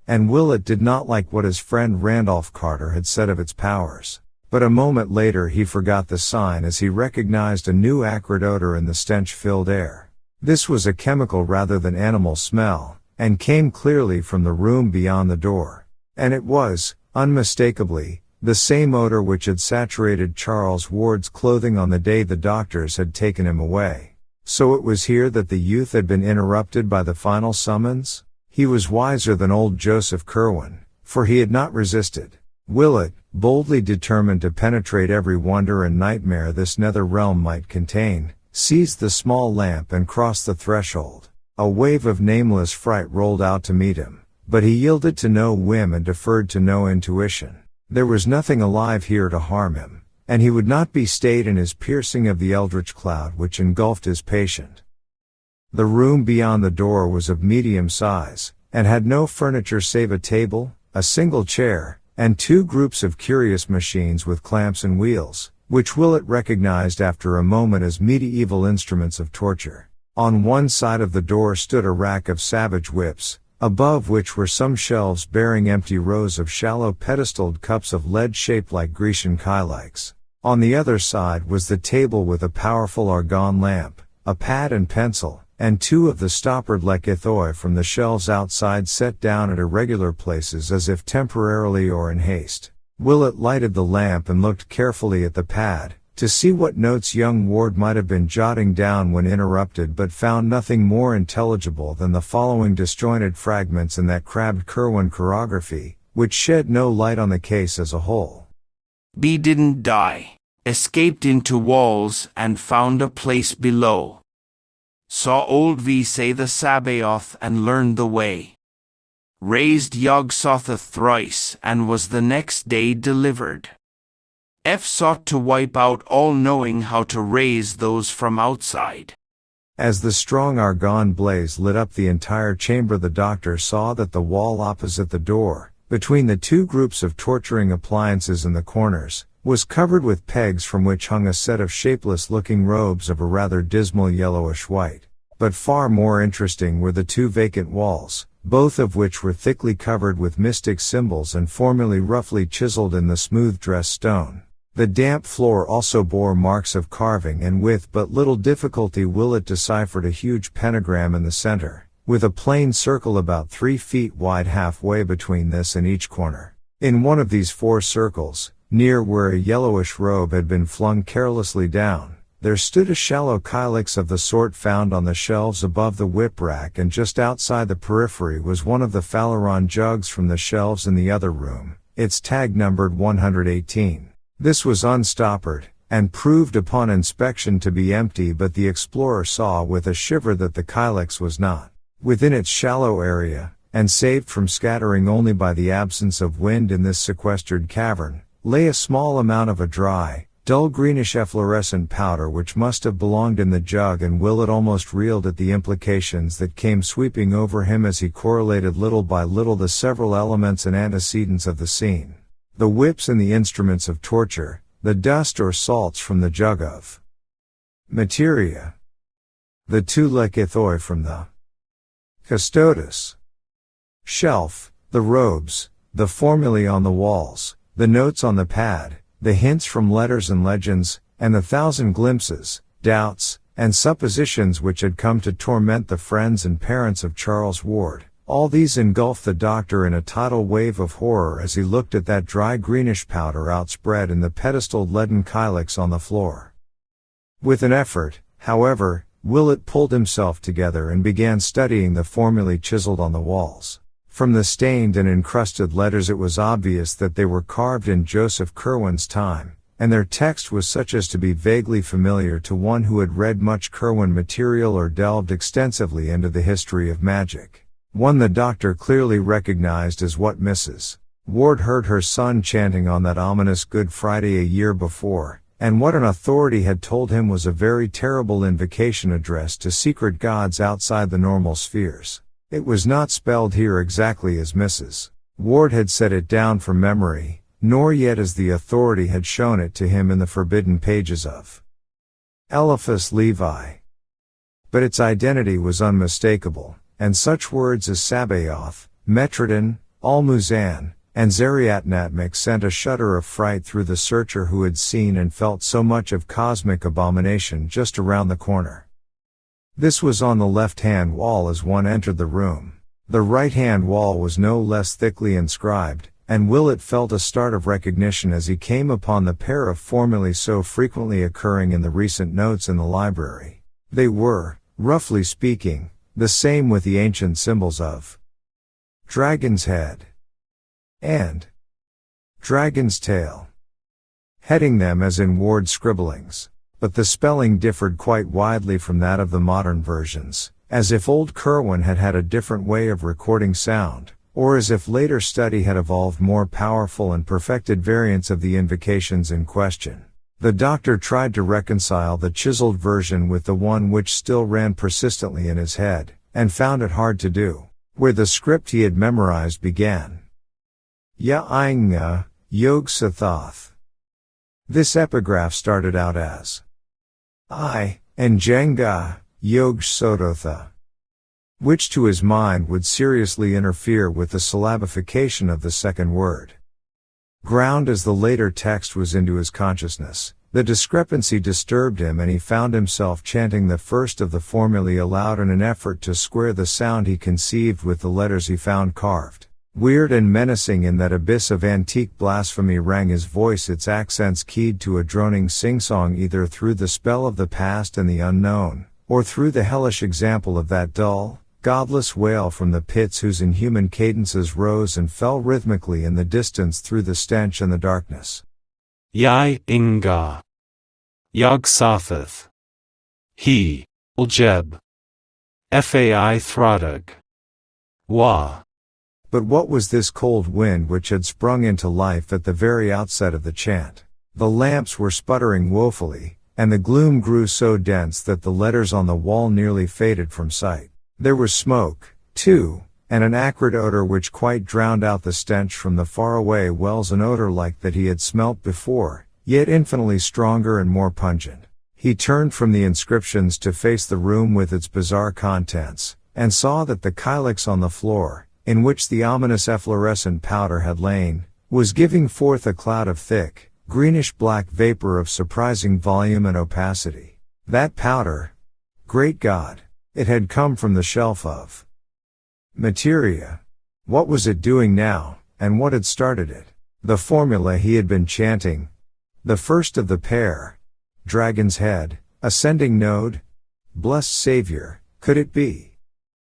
And Willett did not like what his friend Randolph Carter had said of its powers. But a moment later he forgot the sign as he recognized a new acrid odor in the stench-filled air. This was a chemical rather than animal smell, and came clearly from the room beyond the door. And it was, unmistakably, the same odor which had saturated Charles Ward's clothing on the day the doctors had taken him away. So it was here that the youth had been interrupted by the final summons? He was wiser than old Joseph Kerwin, for he had not resisted. Willett, boldly determined to penetrate every wonder and nightmare this nether realm might contain, seized the small lamp and crossed the threshold. A wave of nameless fright rolled out to meet him, but he yielded to no whim and deferred to no intuition. There was nothing alive here to harm him, and he would not be stayed in his piercing of the eldritch cloud which engulfed his patient. The room beyond the door was of medium size, and had no furniture save a table, a single chair, and two groups of curious machines with clamps and wheels, which Willett recognized after a moment as medieval instruments of torture. On one side of the door stood a rack of savage whips, above which were some shelves bearing empty rows of shallow pedestaled cups of lead shaped like Grecian kylikes. On the other side was the table with a powerful argon lamp, a pad and pencil, and two of the stoppered lekythoi from the shelves outside set down at irregular places as if temporarily or in haste. Willett lighted the lamp and looked carefully at the pad, to see what notes young Ward might have been jotting down when interrupted, but found nothing more intelligible than the following disjointed fragments in that crabbed Kerwin chirography, which shed no light on the case as a whole. B didn't die, escaped into walls and found a place below. Saw old V say the Sabaoth and learned the way. Raised Yog Sothoth thrice and was the next day delivered. F sought to wipe out all knowing how to raise those from outside. As the strong argon blaze lit up the entire chamber, the doctor saw that the wall opposite the door, between the two groups of torturing appliances in the corners, was covered with pegs from which hung a set of shapeless-looking robes of a rather dismal yellowish white. But far more interesting were the two vacant walls, both of which were thickly covered with mystic symbols and formulae roughly chiseled in the smooth-dressed stone. The damp floor also bore marks of carving, and with but little difficulty Willett deciphered a huge pentagram in the center, with a plain circle about 3 feet wide halfway between this and each corner. In one of these 4 circles, near where a yellowish robe had been flung carelessly down, there stood a shallow kylix of the sort found on the shelves above the whip rack, and just outside the periphery was one of the Phaleron jugs from the shelves in the other room, its tag numbered 118. This was unstoppered, and proved upon inspection to be empty, but the explorer saw with a shiver that the kylix was not. Within its shallow area, and saved from scattering only by the absence of wind in this sequestered cavern, lay a small amount of a dry, dull greenish efflorescent powder which must have belonged in the jug, and Willett almost reeled at the implications that came sweeping over him as he correlated little by little the several elements and antecedents of the scene. The whips and the instruments of torture, the dust or salts from the jug of materia, the 2 lekithoi from the custodes shelf, the robes, the formulae on the walls, the notes on the pad, the hints from letters and legends, and the 1,000 glimpses, doubts, and suppositions which had come to torment the friends and parents of Charles Ward. All these engulfed the doctor in a tidal wave of horror as he looked at that dry greenish powder outspread in the pedestaled leaden kylix on the floor. With an effort, however, Willett pulled himself together and began studying the formulae chiseled on the walls. From the stained and encrusted letters it was obvious that they were carved in Joseph Curwen's time, and their text was such as to be vaguely familiar to one who had read much Curwen material or delved extensively into the history of magic. One the doctor clearly recognized as what Mrs. Ward heard her son chanting on that ominous Good Friday a year before, and what an authority had told him was a very terrible invocation addressed to secret gods outside the normal spheres. It was not spelled here exactly as Mrs. Ward had set it down from memory, nor yet as the authority had shown it to him in the forbidden pages of Eliphas Levi. But its identity was unmistakable, and such words as Sabaoth, Metrodon, Almuzan, and Zeriatnatmik sent a shudder of fright through the searcher who had seen and felt so much of cosmic abomination just around the corner. This was on the left-hand wall as one entered the room. The right-hand wall was no less thickly inscribed, and Willett felt a start of recognition as he came upon the pair of formulae so frequently occurring in the recent notes in the library. They were, roughly speaking, the same with the ancient symbols of dragon's head and dragon's tail, heading them as in Ward's scribblings, but the spelling differed quite widely from that of the modern versions, as if old Curwen had had a different way of recording sound, or as if later study had evolved more powerful and perfected variants of the invocations in question. The doctor tried to reconcile the chiseled version with the one which still ran persistently in his head, and found it hard to do. Where the script he had memorized began. Ya-Ainga, Yog Sothoth. This epigraph started out as I, and Jenga, Yog Sototha, which to his mind would seriously interfere with the syllabification of the second word. Ground as the later text was into his consciousness, the discrepancy disturbed him, and he found himself chanting the first of the formulae aloud in an effort to square the sound he conceived with the letters he found carved. Weird and menacing in that abyss of antique blasphemy rang his voice, its accents keyed to a droning sing-song either through the spell of the past and the unknown, or through the hellish example of that dull, godless wail from the pits whose inhuman cadences rose and fell rhythmically in the distance through the stench and the darkness. Yai Inga. Yog Sothoth. He, Uljeb. Fai Throttig. Wa. But what was this cold wind which had sprung into life at the very outset of the chant? The lamps were sputtering woefully, and the gloom grew so dense that the letters on the wall nearly faded from sight. There was smoke, too, and an acrid odor which quite drowned out the stench from the faraway wells, an odor like that he had smelt before, yet infinitely stronger and more pungent. He turned from the inscriptions to face the room with its bizarre contents, and saw that the kylix on the floor, in which the ominous efflorescent powder had lain, was giving forth a cloud of thick, greenish-black vapor of surprising volume and opacity. That powder! Great God! It had come from the shelf of materia. What was it doing now, and what had started it? The formula he had been chanting. The first of the pair. Dragon's head, ascending node. Blessed Savior, could it be?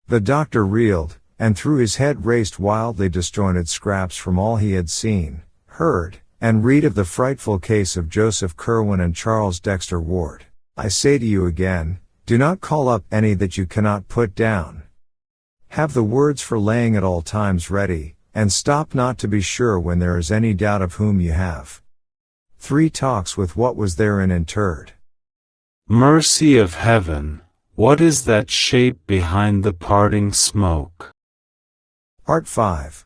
The doctor reeled, and through his head raced wildly disjointed scraps from all he had seen, heard, and read of the frightful case of Joseph Curwen and Charles Dexter Ward. I say to you again, do not call up any that you cannot put down. Have the words for laying at all times ready, and stop not to be sure when there is any doubt of whom you have 3 talks with what was therein interred. Mercy of heaven, what is that shape behind the parting smoke? Part 5.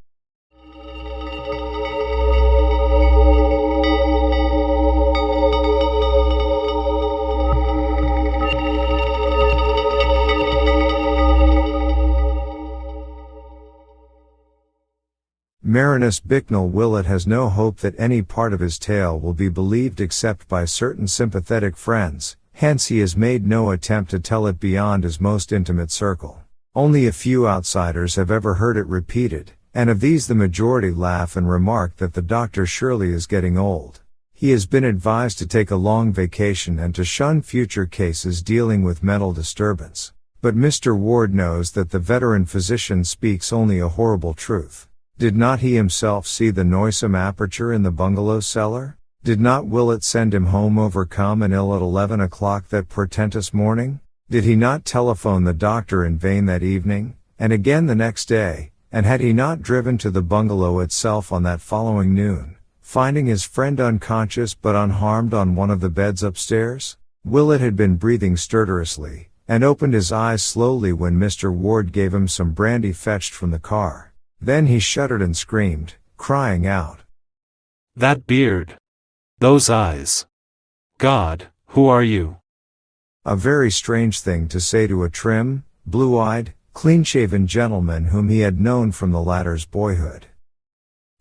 Marinus Bicknell Willett has no hope that any part of his tale will be believed except by certain sympathetic friends, hence he has made no attempt to tell it beyond his most intimate circle. Only a few outsiders have ever heard it repeated, and of these the majority laugh and remark that the doctor surely is getting old. He has been advised to take a long vacation and to shun future cases dealing with mental disturbance. But Mr. Ward knows that the veteran physician speaks only a horrible truth. Did not he himself see the noisome aperture in the bungalow cellar? Did not Willett send him home overcome and ill at 11 o'clock that portentous morning? Did he not telephone the doctor in vain that evening, and again the next day, and had he not driven to the bungalow itself on that following noon, finding his friend unconscious but unharmed on one of the beds upstairs? Willett had been breathing stertorously, and opened his eyes slowly when Mr. Ward gave him some brandy fetched from the car. Then he shuddered and screamed, crying out, That beard! Those eyes! God, who are you? A very strange thing to say to a trim, blue-eyed, clean-shaven gentleman whom he had known from the latter's boyhood.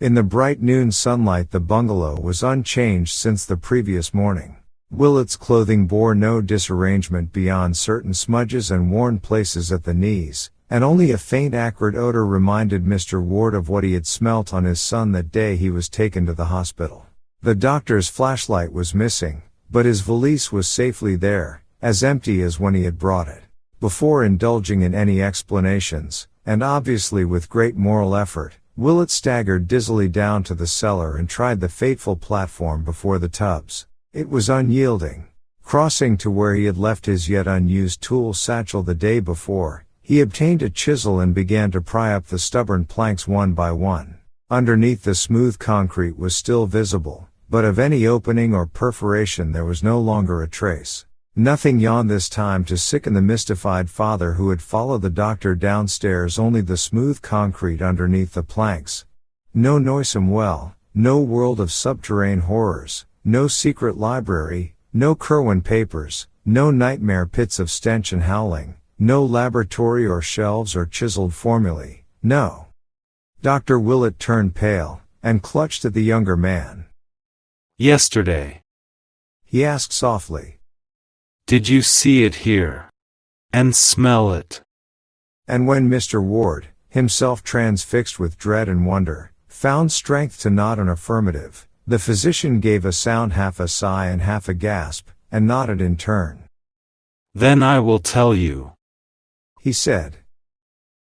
In the bright noon sunlight the bungalow was unchanged since the previous morning. Willett's clothing bore no disarrangement beyond certain smudges and worn places at the knees, and only a faint acrid odor reminded Mr. Ward of what he had smelt on his son that day he was taken to the hospital. The doctor's flashlight was missing, but his valise was safely there, as empty as when he had brought it. Before indulging in any explanations, and obviously with great moral effort, Willett staggered dizzily down to the cellar and tried the fateful platform before the tubs. It was unyielding. Crossing to where he had left his yet unused tool satchel the day before, he obtained a chisel and began to pry up the stubborn planks one by one. Underneath the smooth concrete was still visible, but of any opening or perforation there was no longer a trace. Nothing yawned this time to sicken the mystified father who had followed the doctor downstairs, only the smooth concrete underneath the planks. No noisome well, no world of subterranean horrors, no secret library, no Curwen papers, no nightmare pits of stench and howling, no laboratory or shelves or chiseled formulae, no. Dr. Willett turned pale, and clutched at the younger man. Yesterday, he asked softly. Did you see it here? And smell it? And when Mr. Ward, himself transfixed with dread and wonder, found strength to nod an affirmative, the physician gave a sound half a sigh and half a gasp, and nodded in turn. Then I will tell you, he said.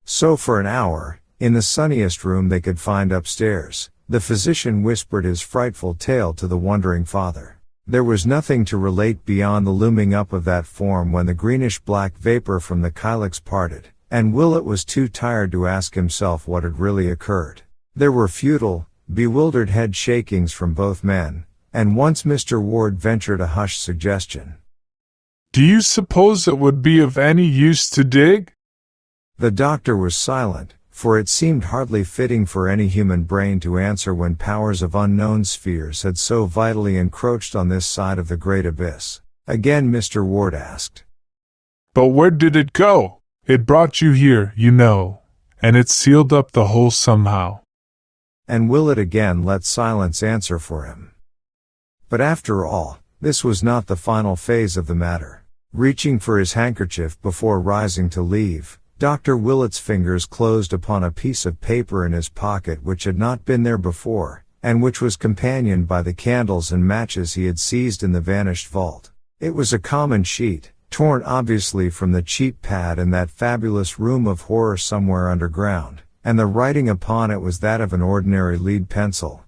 So for an hour, in the sunniest room they could find upstairs, the physician whispered his frightful tale to the wondering father. There was nothing to relate beyond the looming up of that form when the greenish-black vapor from the kylix parted, and Willett was too tired to ask himself what had really occurred. There were futile, bewildered head shakings from both men, and once Mr. Ward ventured a hushed suggestion. "Do you suppose it would be of any use to dig?" The doctor was silent, for it seemed hardly fitting for any human brain to answer when powers of unknown spheres had so vitally encroached on this side of the great abyss. Again Mr. Ward asked. "But where did it go? It brought you here, you know, and it sealed up the hole somehow." And Willett again let silence answer for him. But after all, this was not the final phase of the matter. Reaching for his handkerchief before rising to leave, Dr. Willett's fingers closed upon a piece of paper in his pocket which had not been there before, and which was companioned by the candles and matches he had seized in the vanished vault. It was a common sheet, torn obviously from the cheap pad in that fabulous room of horror somewhere underground, and the writing upon it was that of an ordinary lead pencil.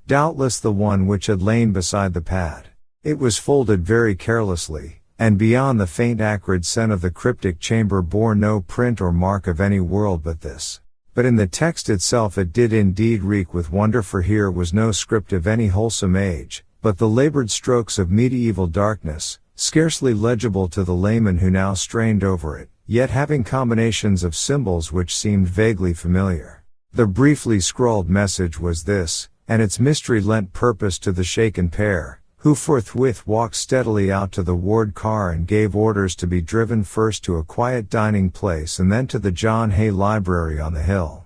Doubtless the one which had lain beside the pad. It was folded very carelessly, and beyond the faint acrid scent of the cryptic chamber bore no print or mark of any world but this. But in the text itself it did indeed reek with wonder, for here was no script of any wholesome age, but the labored strokes of medieval darkness, scarcely legible to the layman who now strained over it, yet having combinations of symbols which seemed vaguely familiar. The briefly scrawled message was this, and its mystery lent purpose to the shaken pair, who forthwith walked steadily out to the Ward car and gave orders to be driven first to a quiet dining place and then to the John Hay Library on the hill.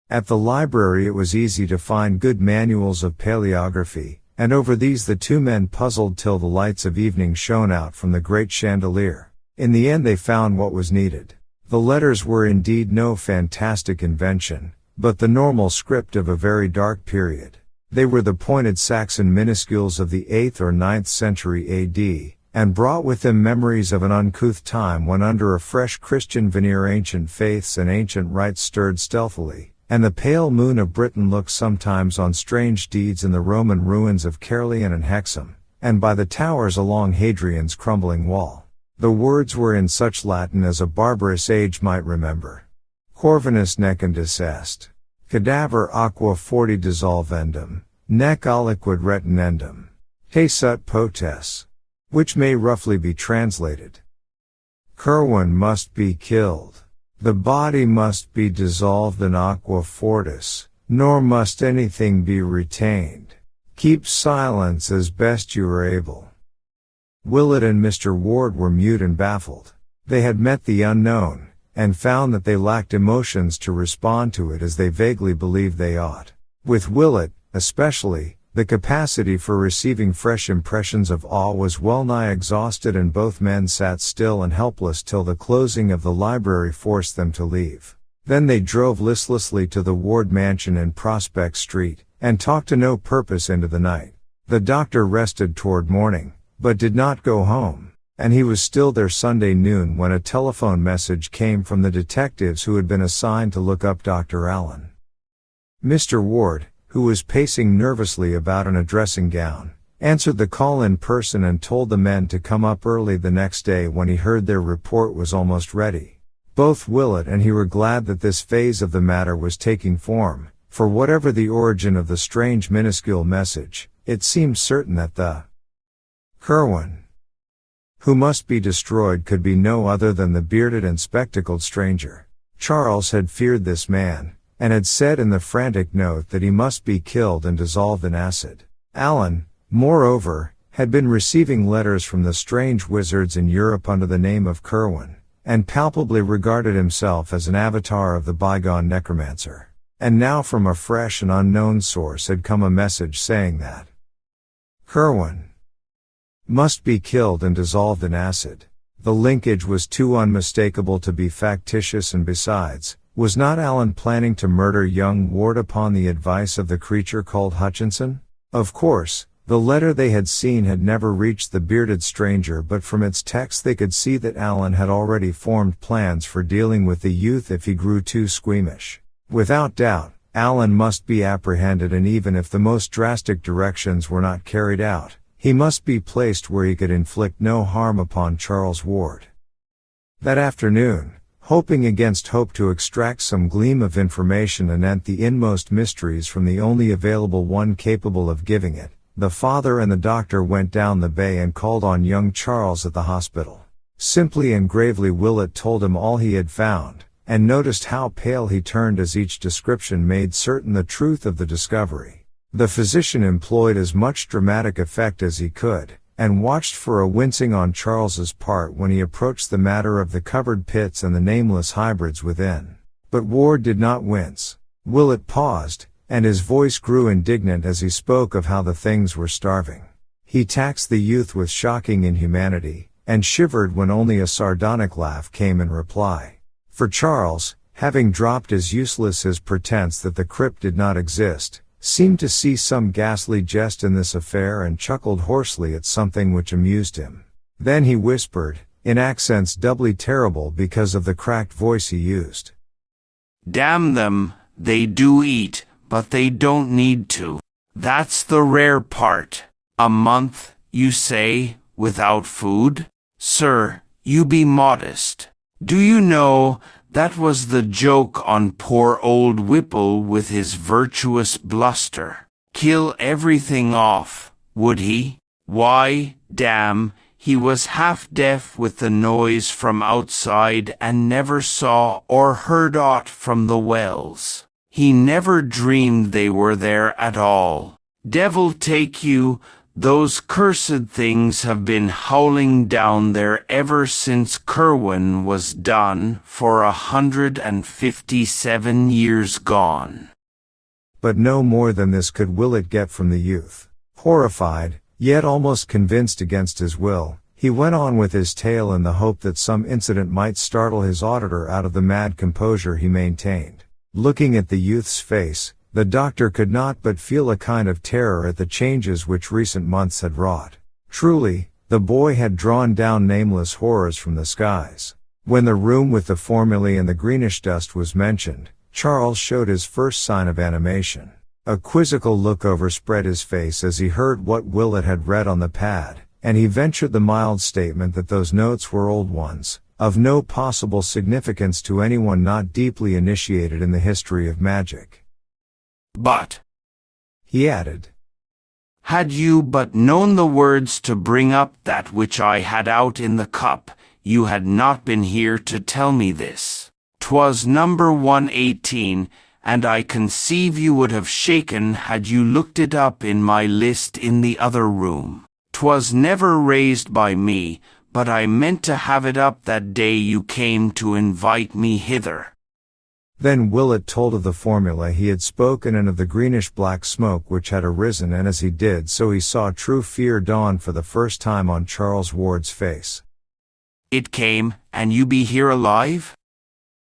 At the library it was easy to find good manuals of paleography, and over these the two men puzzled till the lights of evening shone out from the great chandelier. In the end they found what was needed. The letters were indeed no fantastic invention, but the normal script of a very dark period. They were the pointed Saxon minuscules of the 8th or 9th century AD, and brought with them memories of an uncouth time when under a fresh Christian veneer ancient faiths and ancient rites stirred stealthily, and the pale moon of Britain looked sometimes on strange deeds in the Roman ruins of Caerleon and Hexham, and by the towers along Hadrian's crumbling wall. The words were in such Latin as a barbarous age might remember. Corvinus necundus est. Cadaver aqua forti dissolvendum, nec aliquid retinendum. Te sut potes. Which may roughly be translated. Curwen must be killed. The body must be dissolved in aqua fortis, nor must anything be retained. Keep silence as best you are able. Willett and Mr. Ward were mute and baffled. They had met the unknown, and found that they lacked emotions to respond to it as they vaguely believed they ought. With Willett, especially, the capacity for receiving fresh impressions of awe was well nigh exhausted, and both men sat still and helpless till the closing of the library forced them to leave. Then they drove listlessly to the Ward mansion in Prospect Street, and talked to no purpose into the night. The doctor rested toward morning, but did not go home. And he was still there Sunday noon when a telephone message came from the detectives who had been assigned to look up Dr. Allen. Mr. Ward, who was pacing nervously about in a dressing gown, answered the call in person and told the men to come up early the next day when he heard their report was almost ready. Both Willett and he were glad that this phase of the matter was taking form, for whatever the origin of the strange minuscule message, it seemed certain that the Curwen who must be destroyed could be no other than the bearded and spectacled stranger. Charles had feared this man, and had said in the frantic note that he must be killed and dissolved in acid. Allen, moreover, had been receiving letters from the strange wizards in Europe under the name of Curwen, and palpably regarded himself as an avatar of the bygone necromancer. And now from a fresh and unknown source had come a message saying that Curwen must be killed and dissolved in acid. The linkage was too unmistakable to be factitious, and besides, was not Allen planning to murder young Ward upon the advice of the creature called Hutchinson? Of course, the letter they had seen had never reached the bearded stranger, but from its text they could see that Allen had already formed plans for dealing with the youth if he grew too squeamish. Without doubt, Allen must be apprehended, and even if the most drastic directions were not carried out, He must be placed where he could inflict no harm upon Charles Ward. That afternoon, hoping against hope to extract some gleam of information anent the inmost mysteries from the only available one capable of giving it, the father and the doctor went down the bay and called on young Charles at the hospital. Simply and gravely Willett told him all he had found, and noticed how pale he turned as each description made certain the truth of the discovery. The physician employed as much dramatic effect as he could, and watched for a wincing on Charles's part when he approached the matter of the covered pits and the nameless hybrids within. But Ward did not wince. Willett paused, and his voice grew indignant as he spoke of how the things were starving. He taxed the youth with shocking inhumanity, and shivered when only a sardonic laugh came in reply. For Charles, having dropped as useless his pretense that the crypt did not exist, seemed to see some ghastly jest in this affair and chuckled hoarsely at something which amused him. Then he whispered, in accents doubly terrible because of the cracked voice he used. Damn them, they do eat, but they don't need to. That's the rare part. A month, you say, without food? Sir, you be modest. Do you know, that was the joke on poor old Whipple with his virtuous bluster. Kill everything off, would he? Why, damn, he was half deaf with the noise from outside and never saw or heard aught from the wells. He never dreamed they were there at all. Devil take you, those cursed things have been howling down there ever since Curwen was done, for 157 years gone. But no more than this could Willett get from the youth. Horrified, yet almost convinced against his will, he went on with his tale in the hope that some incident might startle his auditor out of the mad composure he maintained. Looking at the youth's face, the doctor could not but feel a kind of terror at the changes which recent months had wrought. Truly, the boy had drawn down nameless horrors from the skies. When the room with the formulae and the greenish dust was mentioned, Charles showed his first sign of animation. A quizzical look overspread his face as he heard what Willett had read on the pad, and he ventured the mild statement that those notes were old ones, of no possible significance to anyone not deeply initiated in the history of magic. But, he added, had you but known the words to bring up that which I had out in the cup, you had not been here to tell me this. 'Twas number 118, and I conceive you would have shaken had you looked it up in my list in the other room. 'Twas never raised by me, but I meant to have it up that day you came to invite me hither. Then Willett told of the formula he had spoken and of the greenish-black smoke which had arisen, and as he did so he saw true fear dawn for the first time on Charles Ward's face. It came, and you be here alive?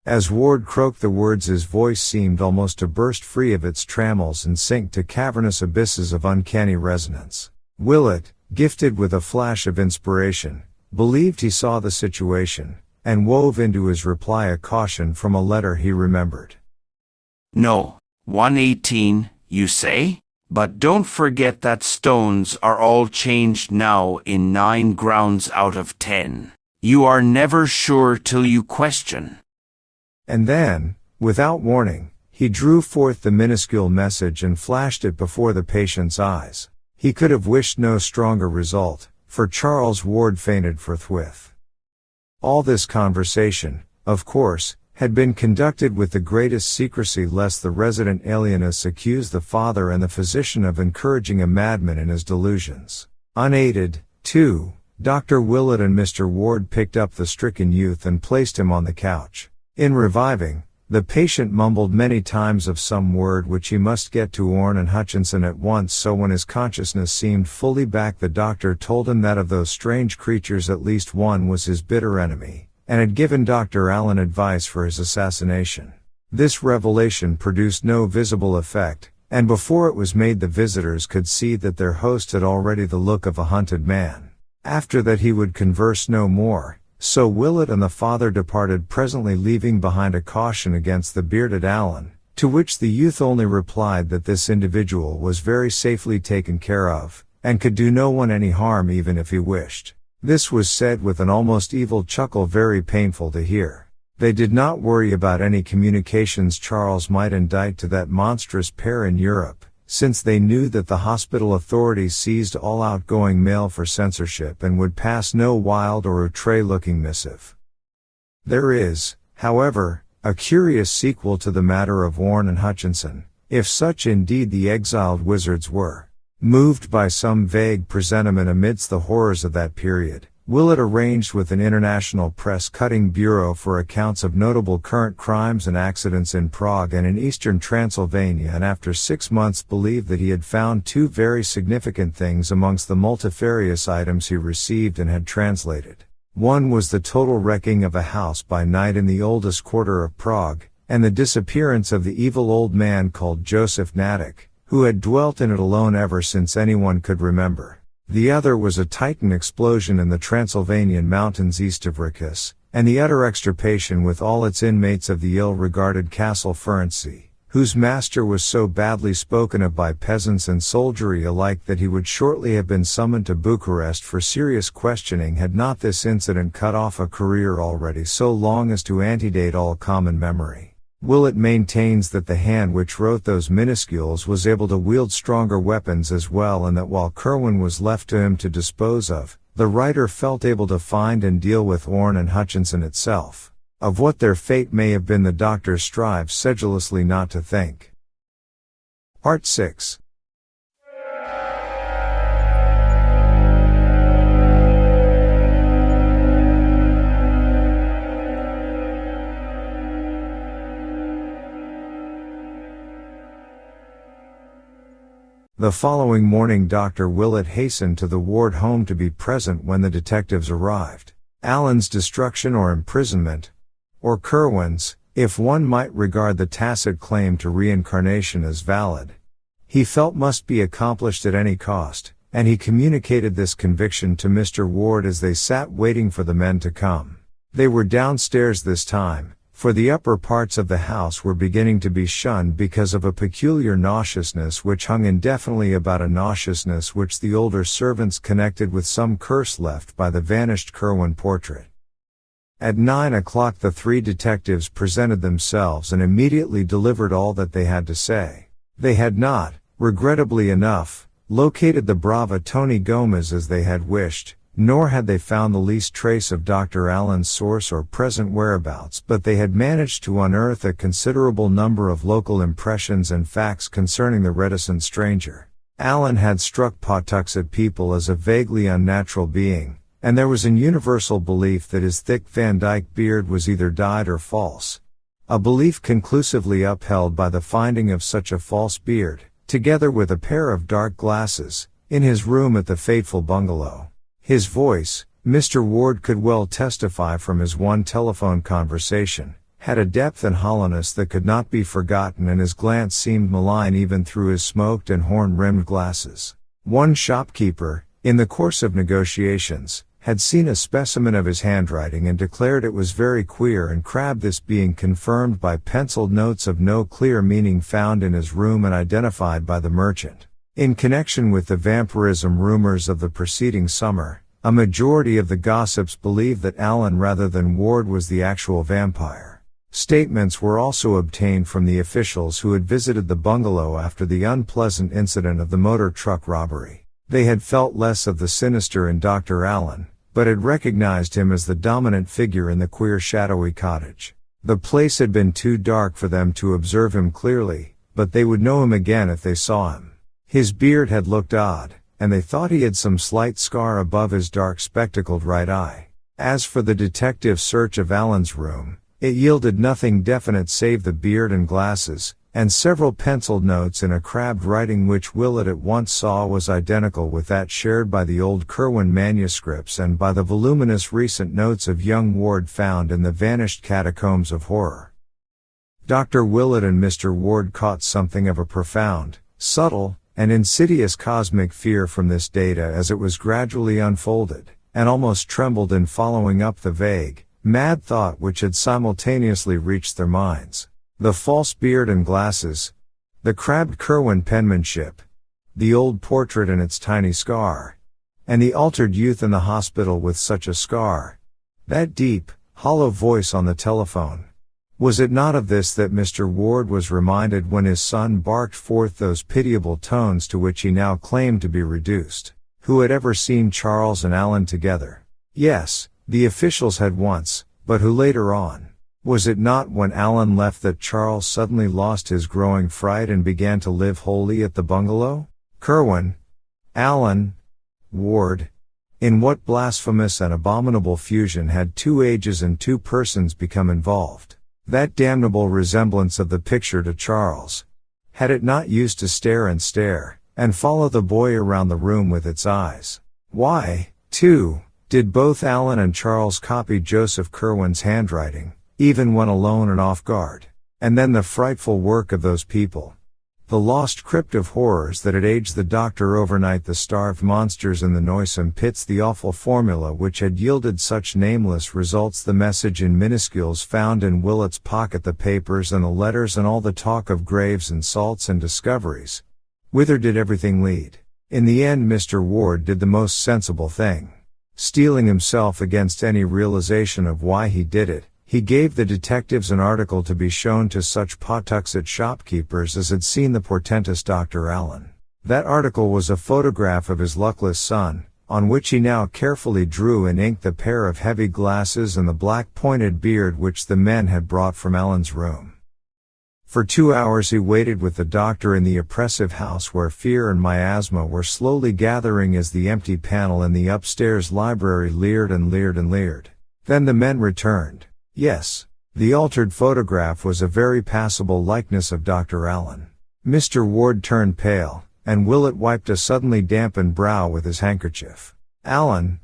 As Ward croaked the words his voice seemed almost to burst free of its trammels and sink to cavernous abysses of uncanny resonance. Willett, gifted with a flash of inspiration, believed he saw the situation, and wove into his reply a caution from a letter he remembered. No, 118, you say? But don't forget that stones are all changed now in 9 grounds out of 10. You are never sure till you question. And then, without warning, he drew forth the minuscule message and flashed it before the patient's eyes. He could have wished no stronger result, for Charles Ward fainted forthwith. All this conversation, of course, had been conducted with the greatest secrecy lest the resident alienists accuse the father and the physician of encouraging a madman in his delusions. Unaided, too, Dr. Willett and Mr. Ward picked up the stricken youth and placed him on the couch. In reviving, the patient mumbled many times of some word which he must get to Orne and Hutchinson at once, so when his consciousness seemed fully back the doctor told him that of those strange creatures at least one was his bitter enemy, and had given Dr. Allen advice for his assassination. This revelation produced no visible effect, and before it was made the visitors could see that their host had already the look of a hunted man. After that he would converse no more, so Willett and the father departed presently, leaving behind a caution against the bearded Allen, to which the youth only replied that this individual was very safely taken care of, and could do no one any harm even if he wished. This was said with an almost evil chuckle, very painful to hear. They did not worry about any communications Charles might indite to that monstrous pair in Europe, since they knew that the hospital authorities seized all outgoing mail for censorship and would pass no wild or outre-looking missive. There is, however, a curious sequel to the matter of Warren and Hutchinson, if such indeed the exiled wizards were. Moved by some vague presentiment amidst the horrors of that period, Willett arranged with an international press-cutting bureau for accounts of notable current crimes and accidents in Prague and in eastern Transylvania, and after 6 months believed that he had found 2 very significant things amongst the multifarious items he received and had translated. One was the total wrecking of a house by night in the oldest quarter of Prague, and the disappearance of the evil old man called Joseph Nadek, who had dwelt in it alone ever since anyone could remember. The other was a Titan explosion in the Transylvanian mountains east of Rikas, and the utter extirpation with all its inmates of the ill-regarded Castle Ferenczi, whose master was so badly spoken of by peasants and soldiery alike that he would shortly have been summoned to Bucharest for serious questioning had not this incident cut off a career already so long as to antedate all common memory. Willett maintains that the hand which wrote those minuscules was able to wield stronger weapons as well, and that while Curwen was left to him to dispose of, the writer felt able to find and deal with Orne and Hutchinson itself. Of what their fate may have been the doctor strives sedulously not to think. Part 6. The following morning Dr. Willett hastened to the Ward home to be present when the detectives arrived. Allen's destruction or imprisonment, or Curwen's, if one might regard the tacit claim to reincarnation as valid, he felt must be accomplished at any cost, and he communicated this conviction to Mr. Ward as they sat waiting for the men to come. They were downstairs this time, for the upper parts of the house were beginning to be shunned because of a peculiar nauseousness which hung indefinitely about, a nauseousness which the older servants connected with some curse left by the vanished Curwen portrait. At 9 o'clock the 3 detectives presented themselves and immediately delivered all that they had to say. They had not, regrettably enough, located the brava Tony Gomez as they had wished, nor had they found the least trace of Dr. Allen's source or present whereabouts, but they had managed to unearth a considerable number of local impressions and facts concerning the reticent stranger. Allen had struck Pawtuxet people as a vaguely unnatural being, and there was an universal belief that his thick Van Dyke beard was either dyed or false. A belief conclusively upheld by the finding of such a false beard, together with a pair of dark glasses, in his room at the fateful bungalow. His voice, Mr. Ward could well testify from his one telephone conversation, had a depth and hollowness that could not be forgotten, and his glance seemed malign even through his smoked and horn-rimmed glasses. One shopkeeper, in the course of negotiations, had seen a specimen of his handwriting and declared it was very queer and crabbed, this being confirmed by penciled notes of no clear meaning found in his room and identified by the merchant. In connection with the vampirism rumors of the preceding summer, a majority of the gossips believed that Allen rather than Ward was the actual vampire. Statements were also obtained from the officials who had visited the bungalow after the unpleasant incident of the motor truck robbery. They had felt less of the sinister in Dr. Allen, but had recognized him as the dominant figure in the queer shadowy cottage. The place had been too dark for them to observe him clearly, but they would know him again if they saw him. His beard had looked odd, and they thought he had some slight scar above his dark spectacled right eye. As for the detective's search of Allen's room, it yielded nothing definite save the beard and glasses, and several penciled notes in a crabbed writing which Willett at once saw was identical with that shared by the old Curwen manuscripts and by the voluminous recent notes of young Ward found in the vanished catacombs of horror. Dr. Willett and Mr. Ward caught something of a profound, subtle, and insidious cosmic fear from this data as it was gradually unfolded, and almost trembled in following up the vague, mad thought which had simultaneously reached their minds. The false beard and glasses, the crabbed Curwen penmanship, the old portrait and its tiny scar, and the altered youth in the hospital with such a scar. That deep, hollow voice on the telephone. Was it not of this that Mr. Ward was reminded when his son barked forth those pitiable tones to which he now claimed to be reduced? Who had ever seen Charles and Alan together? Yes, the officials had once, but who later on? Was it not when Alan left that Charles suddenly lost his growing fright and began to live wholly at the bungalow? Curwen, Alan, Ward. In what blasphemous and abominable fusion had 2 ages and 2 persons become involved? That damnable resemblance of the picture to Charles. Had it not used to stare, and follow the boy around the room with its eyes? Why, too, did both Alan and Charles copy Joseph Curwen's handwriting, even when alone and off guard? And then the frightful work of those people. The lost crypt of horrors that had aged the doctor overnight, the starved monsters in the noisome pits, the awful formula which had yielded such nameless results, the message in minuscules found in Willet's pocket, the papers and the letters, and all the talk of graves and salts and discoveries. Whither did everything lead? In the end Mr. Ward did the most sensible thing. Steeling himself against any realization of why he did it, he gave the detectives an article to be shown to such Pawtuxet shopkeepers as had seen the portentous Dr. Allen. That article was a photograph of his luckless son, on which he now carefully drew in ink the pair of heavy glasses and the black pointed beard which the men had brought from Allen's room. For 2 hours he waited with the doctor in the oppressive house where fear and miasma were slowly gathering as the empty panel in the upstairs library leered and leered and leered. Then the men returned. Yes, the altered photograph was a very passable likeness of Dr. Allen. Mr. Ward turned pale, and Willett wiped a suddenly dampened brow with his handkerchief. Allen,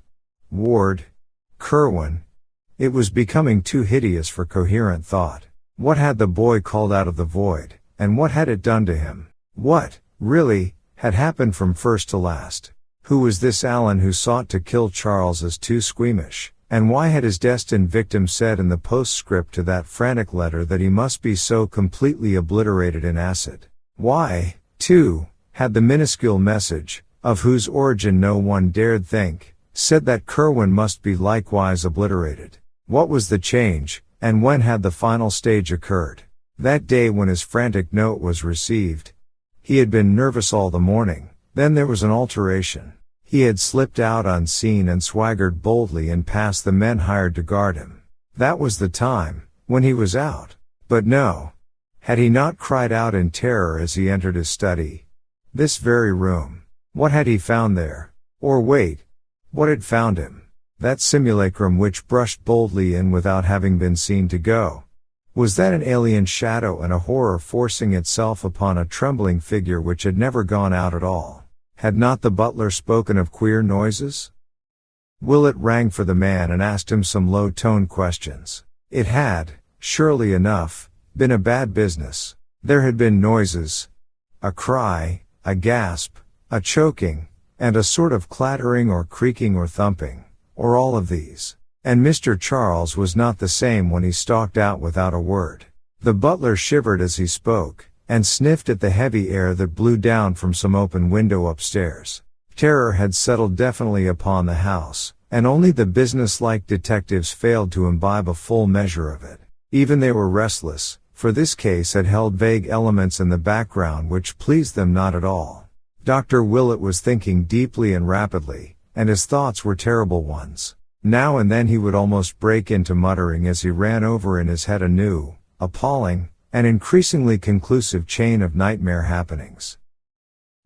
Ward, Curwen. It was becoming too hideous for coherent thought. What had the boy called out of the void, and what had it done to him? What, really, had happened from first to last? Who was this Allen who sought to kill Charles as too squeamish? And why had his destined victim said in the postscript to that frantic letter that he must be so completely obliterated in acid? Why, too, had the minuscule message, of whose origin no one dared think, said that Curwen must be likewise obliterated? What was the change, and when had the final stage occurred? That day when his frantic note was received. He had been nervous all the morning. Then there was an alteration. He had slipped out unseen and swaggered boldly and past the men hired to guard him. That was the time, when he was out. But no. Had he not cried out in terror as he entered his study? This very room. What had he found there? Or wait. What had found him? That simulacrum which brushed boldly in without having been seen to go. Was that an alien shadow and a horror forcing itself upon a trembling figure which had never gone out at all? Had not the butler spoken of queer noises? Willett rang for the man and asked him some low-toned questions. It had, surely enough, been a bad business. There had been noises. A cry, a gasp, a choking, and a sort of clattering or creaking or thumping, or all of these. And Mr. Charles was not the same when he stalked out without a word. The butler shivered as he spoke, and sniffed at the heavy air that blew down from some open window upstairs. Terror had settled definitely upon the house, and only the business-like detectives failed to imbibe a full measure of it. Even they were restless, for this case had held vague elements in the background which pleased them not at all. Dr. Willett was thinking deeply and rapidly, and his thoughts were terrible ones. Now and then he would almost break into muttering as he ran over in his head a new, appalling, an increasingly conclusive chain of nightmare happenings.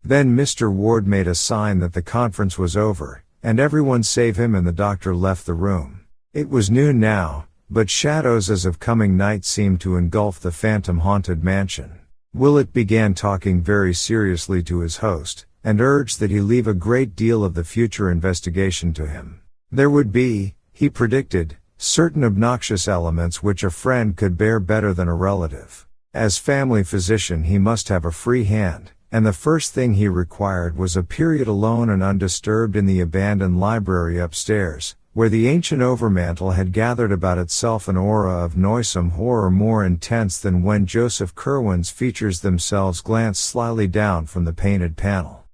Then Mr. Ward made a sign that the conference was over, and everyone save him and the doctor left the room. It was noon now, but shadows as of coming night seemed to engulf the phantom-haunted mansion. Willett began talking very seriously to his host, and urged that he leave a great deal of the future investigation to him. There would be, he predicted, certain obnoxious elements which a friend could bear better than a relative. As family physician he must have a free hand, and the first thing he required was a period alone and undisturbed in the abandoned library upstairs, where the ancient overmantel had gathered about itself an aura of noisome horror more intense than when Joseph Curwen's features themselves glanced slyly down from the painted panel.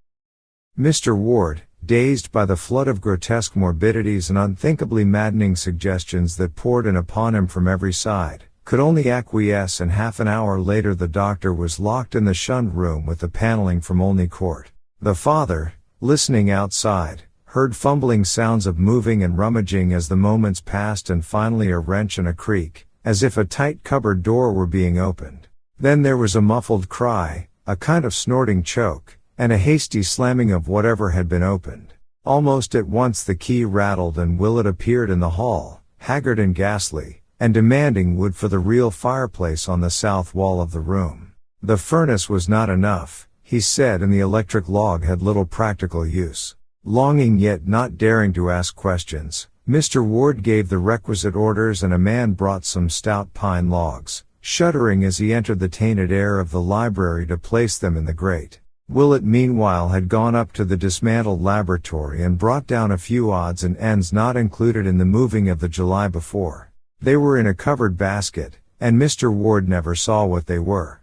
Mr. Ward, dazed by the flood of grotesque morbidities and unthinkably maddening suggestions that poured in upon him from every side, could only acquiesce, and half an hour later the doctor was locked in the shunned room with the paneling from Olney Court. The father, listening outside, heard fumbling sounds of moving and rummaging as the moments passed, and finally a wrench and a creak, as if a tight cupboard door were being opened. Then there was a muffled cry, a kind of snorting choke, and a hasty slamming of whatever had been opened. Almost at once the key rattled and Willett appeared in the hall, haggard and ghastly, and demanding wood for the real fireplace on the south wall of the room. The furnace was not enough, he said, and the electric log had little practical use. Longing yet not daring to ask questions, Mr. Ward gave the requisite orders, and a man brought some stout pine logs, shuddering as he entered the tainted air of the library to place them in the grate. Willett meanwhile had gone up to the dismantled laboratory and brought down a few odds and ends not included in the moving of the July before. They were in a covered basket, and Mr. Ward never saw what they were.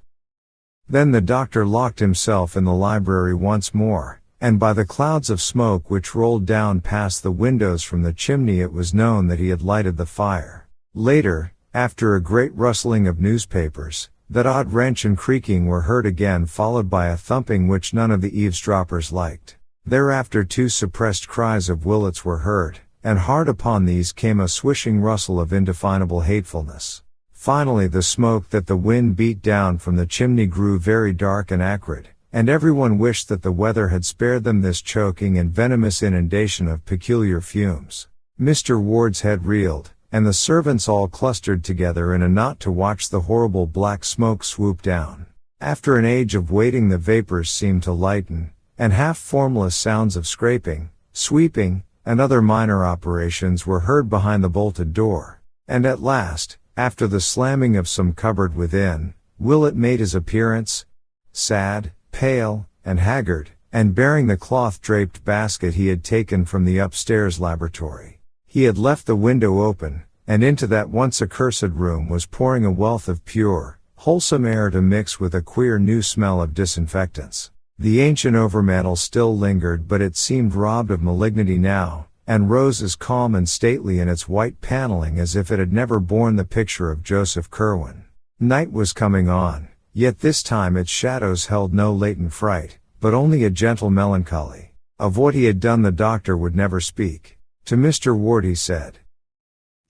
Then the doctor locked himself in the library once more, and by the clouds of smoke which rolled down past the windows from the chimney it was known that he had lighted the fire. Later, after a great rustling of newspapers, that odd wrench and creaking were heard again, followed by a thumping which none of the eavesdroppers liked. Thereafter 2 suppressed cries of Willett's were heard, and hard upon these came a swishing rustle of indefinable hatefulness. Finally the smoke that the wind beat down from the chimney grew very dark and acrid, and everyone wished that the weather had spared them this choking and venomous inundation of peculiar fumes. Mr. Ward's head reeled, and the servants all clustered together in a knot to watch the horrible black smoke swoop down. After an age of waiting the vapors seemed to lighten, and half-formless sounds of scraping, sweeping, and other minor operations were heard behind the bolted door. And at last, after the slamming of some cupboard within, Willett made his appearance, sad, pale, and haggard, and bearing the cloth-draped basket he had taken from the upstairs laboratory. He had left the window open, and into that once accursed room was pouring a wealth of pure, wholesome air to mix with a queer new smell of disinfectants. The ancient overmantel still lingered, but it seemed robbed of malignity now, and rose as calm and stately in its white paneling as if it had never borne the picture of Joseph Curwen. Night was coming on, yet this time its shadows held no latent fright, but only a gentle melancholy. Of what he had done the doctor would never speak. To Mr. Ward he said,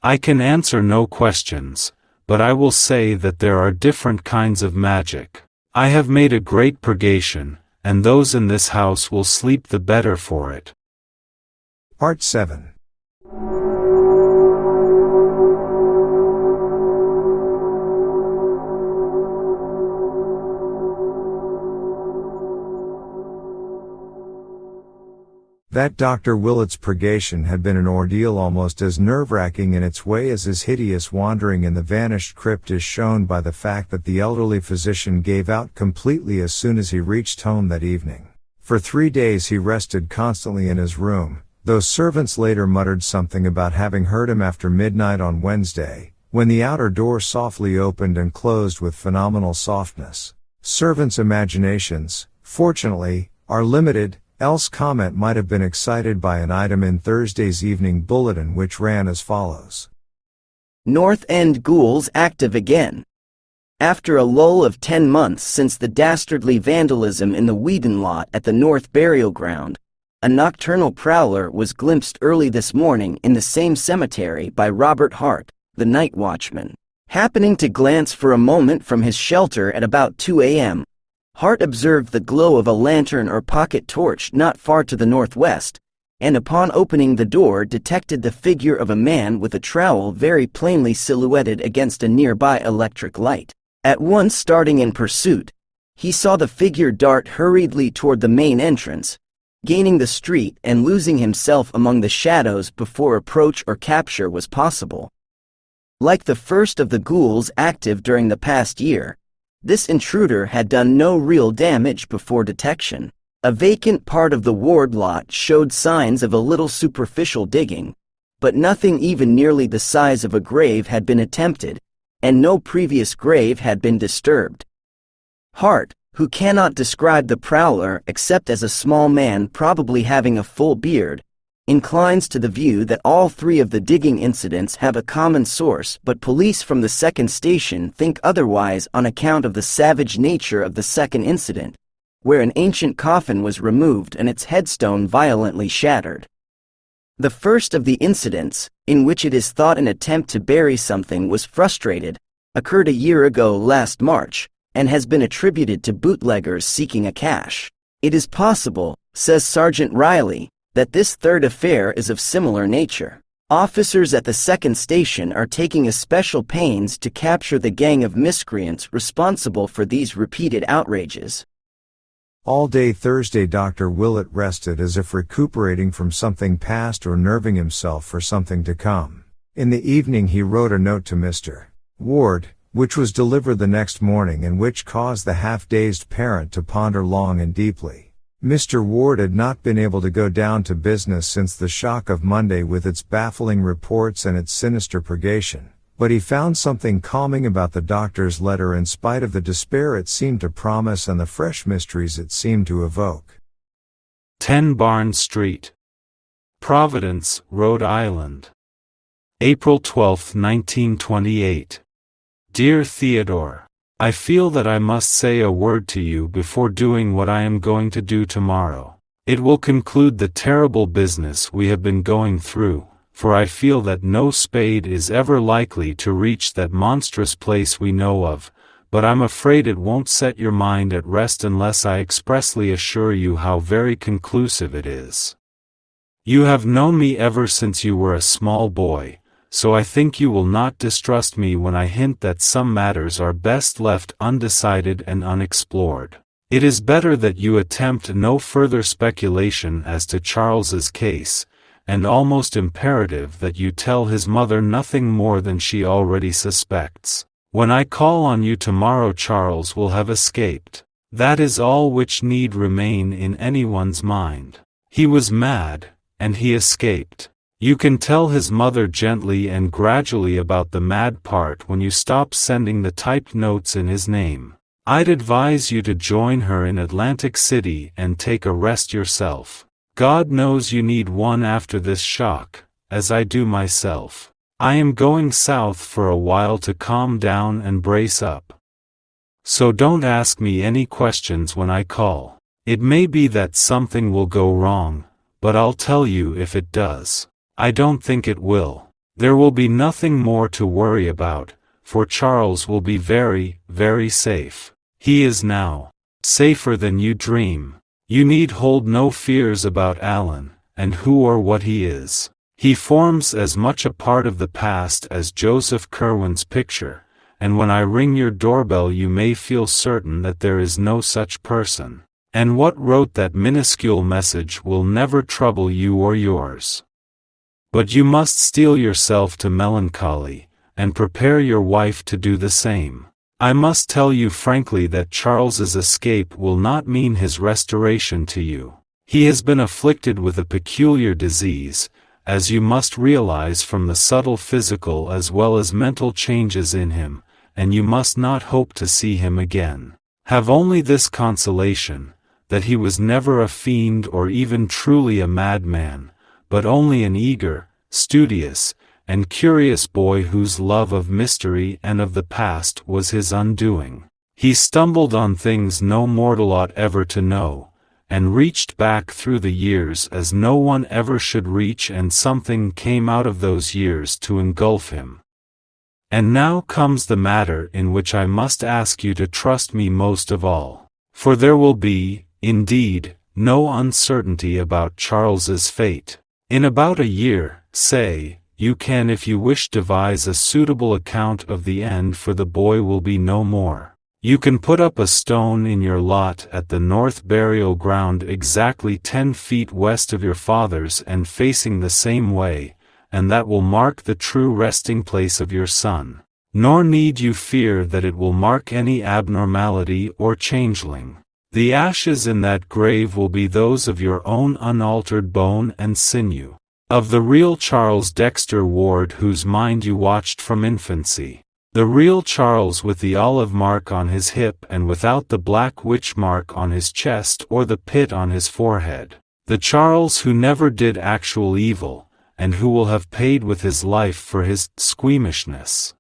"I can answer no questions, but I will say that there are different kinds of magic. I have made a great purgation, and those in this house will sleep the better for it." Part 7. That Dr. Willett's purgation had been an ordeal almost as nerve-wracking in its way as his hideous wandering in the vanished crypt is shown by the fact that the elderly physician gave out completely as soon as he reached home that evening. For 3 days he rested constantly in his room, though servants later muttered something about having heard him after midnight on Wednesday, when the outer door softly opened and closed with phenomenal softness. Servants' imaginations, fortunately, are limited, else comment might have been excited by an item in Thursday's Evening Bulletin which ran as follows. North End ghouls active again. After a lull of 10 months since the dastardly vandalism in the Whedon lot at the North Burial Ground, a nocturnal prowler was glimpsed early this morning in the same cemetery by Robert Hart, the night watchman. Happening to glance for a moment from his shelter at about 2 a.m., Hart observed the glow of a lantern or pocket torch not far to the northwest, and upon opening the door detected the figure of a man with a trowel very plainly silhouetted against a nearby electric light. At once starting in pursuit, he saw the figure dart hurriedly toward the main entrance, gaining the street and losing himself among the shadows before approach or capture was possible. Like the first of the ghouls active during the past year, this intruder had done no real damage before detection. A vacant part of the ward lot showed signs of a little superficial digging, but nothing even nearly the size of a grave had been attempted, and no previous grave had been disturbed. Hart, who cannot describe the prowler except as a small man probably having a full beard, inclines to the view that all three of the digging incidents have a common source, but police from the second station think otherwise on account of the savage nature of the second incident, where an ancient coffin was removed and its headstone violently shattered. The first of the incidents, in which it is thought an attempt to bury something was frustrated, occurred a year ago last March, and has been attributed to bootleggers seeking a cache. It is possible, says Sergeant Riley, that this third affair is of similar nature. Officers at the second station are taking especial pains to capture the gang of miscreants responsible for these repeated outrages. All day Thursday Dr. Willett rested as if recuperating from something past or nerving himself for something to come. In the evening he wrote a note to Mr. Ward, which was delivered the next morning and which caused the half-dazed parent to ponder long and deeply. Mr. Ward had not been able to go down to business since the shock of Monday with its baffling reports and its sinister purgation, but he found something calming about the doctor's letter in spite of the despair it seemed to promise and the fresh mysteries it seemed to evoke. 10 Barnes Street, Providence, Rhode Island. April 12, 1928. Dear Theodore, I feel that I must say a word to you before doing what I am going to do tomorrow. It will conclude the terrible business we have been going through, for I feel that no spade is ever likely to reach that monstrous place we know of, but I'm afraid it won't set your mind at rest unless I expressly assure you how very conclusive it is. You have known me ever since you were a small boy, so I think you will not distrust me when I hint that some matters are best left undecided and unexplored. It is better that you attempt no further speculation as to Charles's case, and almost imperative that you tell his mother nothing more than she already suspects. When I call on you tomorrow Charles will have escaped. That is all which need remain in anyone's mind. He was mad, and he escaped. You can tell his mother gently and gradually about the mad part when you stop sending the typed notes in his name. I'd advise you to join her in Atlantic City and take a rest yourself. God knows you need one after this shock, as I do myself. I am going south for a while to calm down and brace up. So don't ask me any questions when I call. It may be that something will go wrong, but I'll tell you if it does. I don't think it will. There will be nothing more to worry about, for Charles will be very, very safe. He is now safer than you dream. You need hold no fears about Alan, and who or what he is. He forms as much a part of the past as Joseph Curwen's picture, and when I ring your doorbell you may feel certain that there is no such person. And what wrote that minuscule message will never trouble you or yours. But you must steel yourself to melancholy, and prepare your wife to do the same. I must tell you frankly that Charles's escape will not mean his restoration to you. He has been afflicted with a peculiar disease, as you must realize from the subtle physical as well as mental changes in him, and you must not hope to see him again. Have only this consolation, that he was never a fiend or even truly a madman, but only an eager, studious, and curious boy whose love of mystery and of the past was his undoing. He stumbled on things no mortal ought ever to know, and reached back through the years as no one ever should reach, and something came out of those years to engulf him. And now comes the matter in which I must ask you to trust me most of all, for there will be, indeed, no uncertainty about Charles's fate. In about a year, say, you can if you wish devise a suitable account of the end, for the boy will be no more. You can put up a stone in your lot at the north burial ground exactly 10 feet west of your father's and facing the same way, and that will mark the true resting place of your son. Nor need you fear that it will mark any abnormality or changeling. The ashes in that grave will be those of your own unaltered bone and sinew, of the real Charles Dexter Ward whose mind you watched from infancy. The real Charles with the olive mark on his hip and without the black witch mark on his chest or the pit on his forehead. The Charles who never did actual evil, and who will have paid with his life for his squeamishness.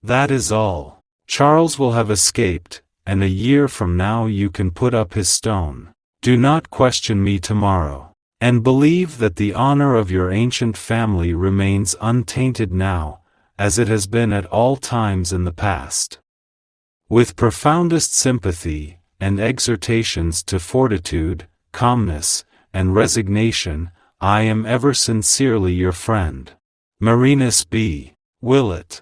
That is all. Charles will have escaped, and a year from now you can put up his stone. Do not question me tomorrow. And believe that the honor of your ancient family remains untainted now, as it has been at all times in the past. With profoundest sympathy, and exhortations to fortitude, calmness, and resignation, I am ever sincerely your friend, Marinus B. Willett.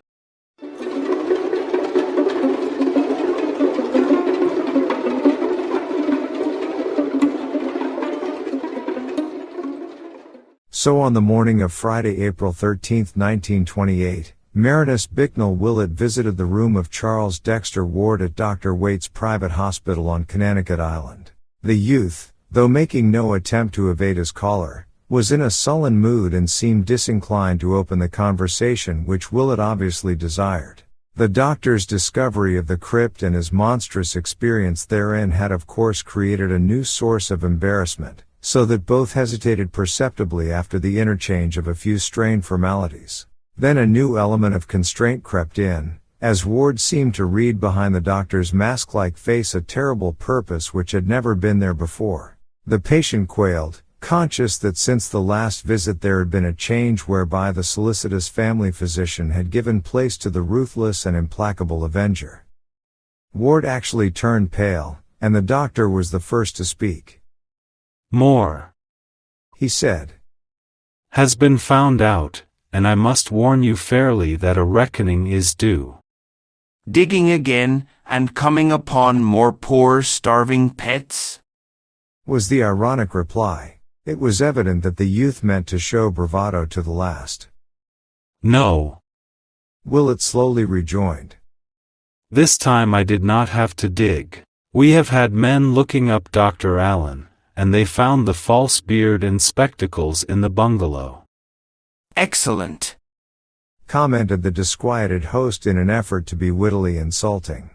So on the morning of Friday, April 13, 1928, Marinus Bicknell Willett visited the room of Charles Dexter Ward at Dr. Waite's private hospital on Connecticut Island. The youth, though making no attempt to evade his caller, was in a sullen mood and seemed disinclined to open the conversation which Willett obviously desired. The doctor's discovery of the crypt and his monstrous experience therein had of course created a new source of embarrassment, so that both hesitated perceptibly after the interchange of a few strained formalities. Then a new element of constraint crept in, as Ward seemed to read behind the doctor's mask-like face a terrible purpose which had never been there before. The patient quailed, conscious that since the last visit there had been a change whereby the solicitous family physician had given place to the ruthless and implacable avenger. Ward actually turned pale, and the doctor was the first to speak. More, he said, has been found out, and I must warn you fairly that a reckoning is due. Digging again, and coming upon more poor starving pets? Was the ironic reply. It was evident that the youth meant to show bravado to the last. No, Willett slowly rejoined. This time I did not have to dig. We have had men looking up Dr. Allen, and they found the false beard and spectacles in the bungalow. Excellent, commented the disquieted host in an effort to be wittily insulting.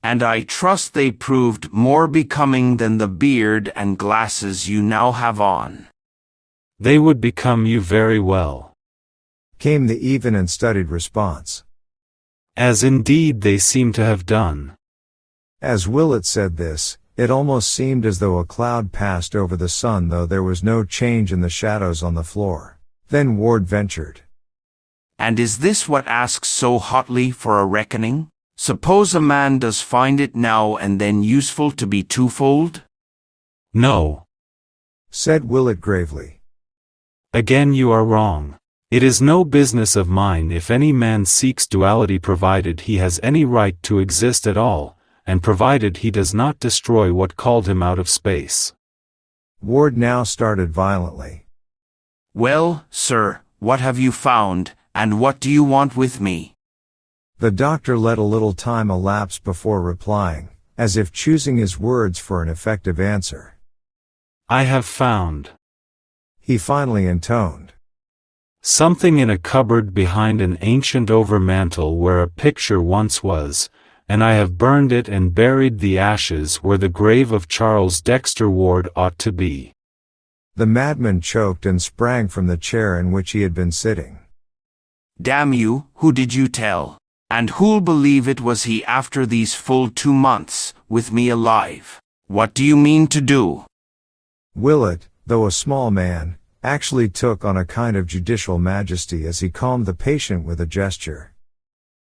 And I trust they proved more becoming than the beard and glasses you now have on. They would become you very well, came the even and studied response. As indeed they seem to have done. As Willett said this, it almost seemed as though a cloud passed over the sun, though there was no change in the shadows on the floor. Then Ward ventured. And is this what asks so hotly for a reckoning? Suppose a man does find it now and then useful to be twofold? No, said Willett gravely. Again you are wrong. It is no business of mine if any man seeks duality, provided he has any right to exist at all, and provided he does not destroy what called him out of space. Ward now started violently. Well, sir, what have you found, and what do you want with me? The doctor let a little time elapse before replying, as if choosing his words for an effective answer. I have found, he finally intoned, something in a cupboard behind an ancient overmantel where a picture once was, and I have burned it and buried the ashes where the grave of Charles Dexter Ward ought to be. The madman choked and sprang from the chair in which he had been sitting. Damn you, who did you tell? And who'll believe it was he after these full 2 months, with me alive? What do you mean to do? Willett, though a small man, actually took on a kind of judicial majesty as he calmed the patient with a gesture.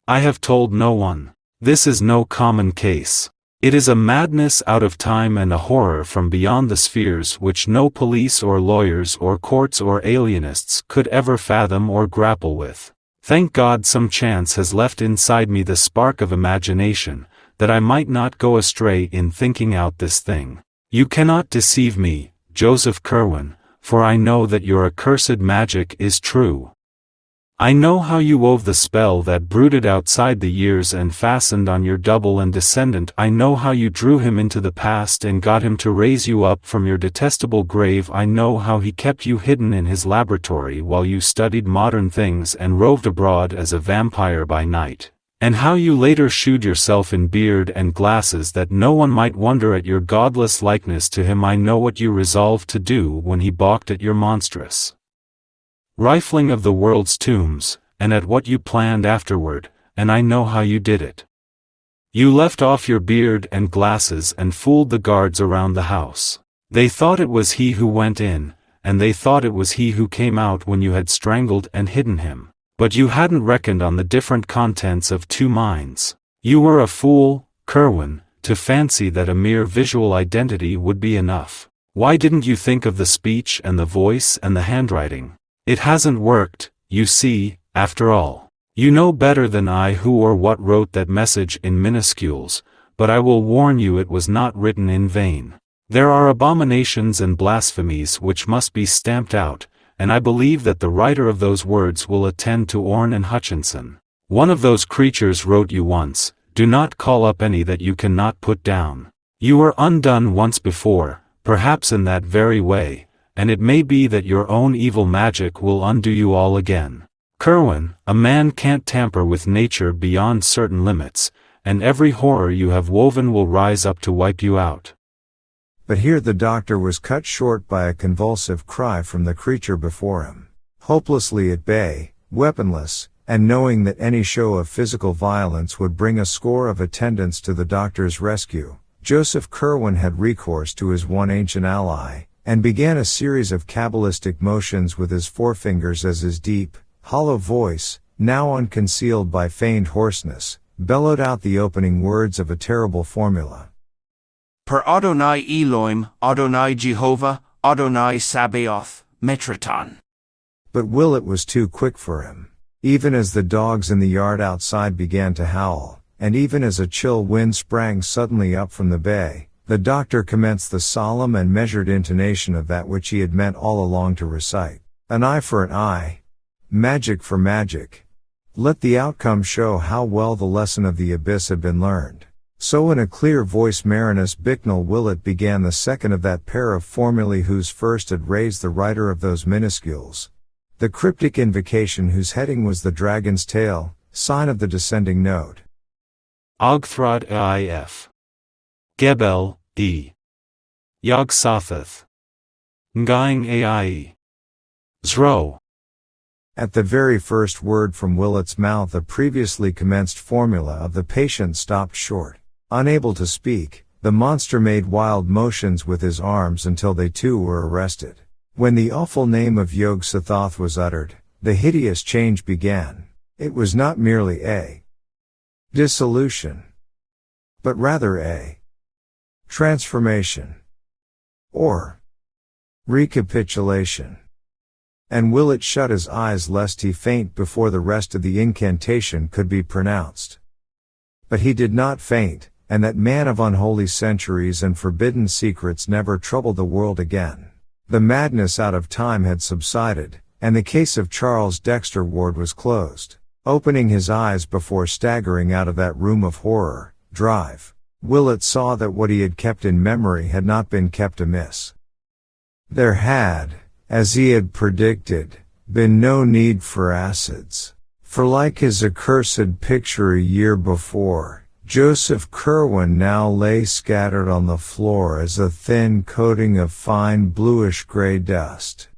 I have told no one. This is no common case. It is a madness out of time and a horror from beyond the spheres which no police or lawyers or courts or alienists could ever fathom or grapple with. Thank God some chance has left inside me the spark of imagination, that I might not go astray in thinking out this thing. You cannot deceive me, Joseph Curwen, for I know that your accursed magic is true. I know how you wove the spell that brooded outside the years and fastened on your double and descendant. I know how you drew him into the past and got him to raise you up from your detestable grave. I know how he kept you hidden in his laboratory while you studied modern things and roved abroad as a vampire by night, and how you later shoed yourself in beard and glasses that no one might wonder at your godless likeness to him. I know what you resolved to do when he balked at your monstrous rifling of the world's tombs, and at what you planned afterward, and I know how you did it. You left off your beard and glasses and fooled the guards around the house. They thought it was he who went in, and they thought it was he who came out when you had strangled and hidden him. But you hadn't reckoned on the different contents of two minds. You were a fool, Kerwin, to fancy that a mere visual identity would be enough. Why didn't you think of the speech and the voice and the handwriting? It hasn't worked, you see, after all. You know better than I who or what wrote that message in minuscules, but I will warn you it was not written in vain. There are abominations and blasphemies which must be stamped out, and I believe that the writer of those words will attend to Orne and Hutchinson. One of those creatures wrote you once, "Do not call up any that you cannot put down." You were undone once before, perhaps in that very way, and it may be that your own evil magic will undo you all again. Kerwin, a man can't tamper with nature beyond certain limits, and every horror you have woven will rise up to wipe you out. But here the doctor was cut short by a convulsive cry from the creature before him. Hopelessly at bay, weaponless, and knowing that any show of physical violence would bring a score of attendants to the doctor's rescue, Joseph Kerwin had recourse to his one ancient ally, and began a series of cabalistic motions with his forefingers as his deep, hollow voice, now unconcealed by feigned hoarseness, bellowed out the opening words of a terrible formula. Per Adonai Elohim, Adonai Jehovah, Adonai Sabaoth, Metraton. But Willett was too quick for him. Even as the dogs in the yard outside began to howl, and even as a chill wind sprang suddenly up from the bay, the doctor commenced the solemn and measured intonation of that which he had meant all along to recite. An eye for an eye. Magic for magic. Let the outcome show how well the lesson of the abyss had been learned. So in a clear voice Marinus Bicknell Willett began the second of that pair of formulae whose first had raised the writer of those minuscules. The cryptic invocation whose heading was the dragon's tail, sign of the descending note. Ogthrod if. Gebel, e. Yog-Sothoth. Ngaing ai. Zro. At the very first word from Willett's mouth a previously commenced formula of the patient stopped short. Unable to speak, the monster made wild motions with his arms until they too were arrested. When the awful name of Yog-Sothoth was uttered, the hideous change began. It was not merely a dissolution, but rather a transformation, or recapitulation. And Willett shut his eyes lest he faint before the rest of the incantation could be pronounced. But he did not faint, and that man of unholy centuries and forbidden secrets never troubled the world again. The madness out of time had subsided, and the case of Charles Dexter Ward was closed. Opening his eyes before staggering out of that room of horror, drive, Willett saw that what he had kept in memory had not been kept amiss. There had, as he had predicted, been no need for acids. For like his accursed picture a year before, Joseph Kerwin now lay scattered on the floor as a thin coating of fine bluish-gray dust.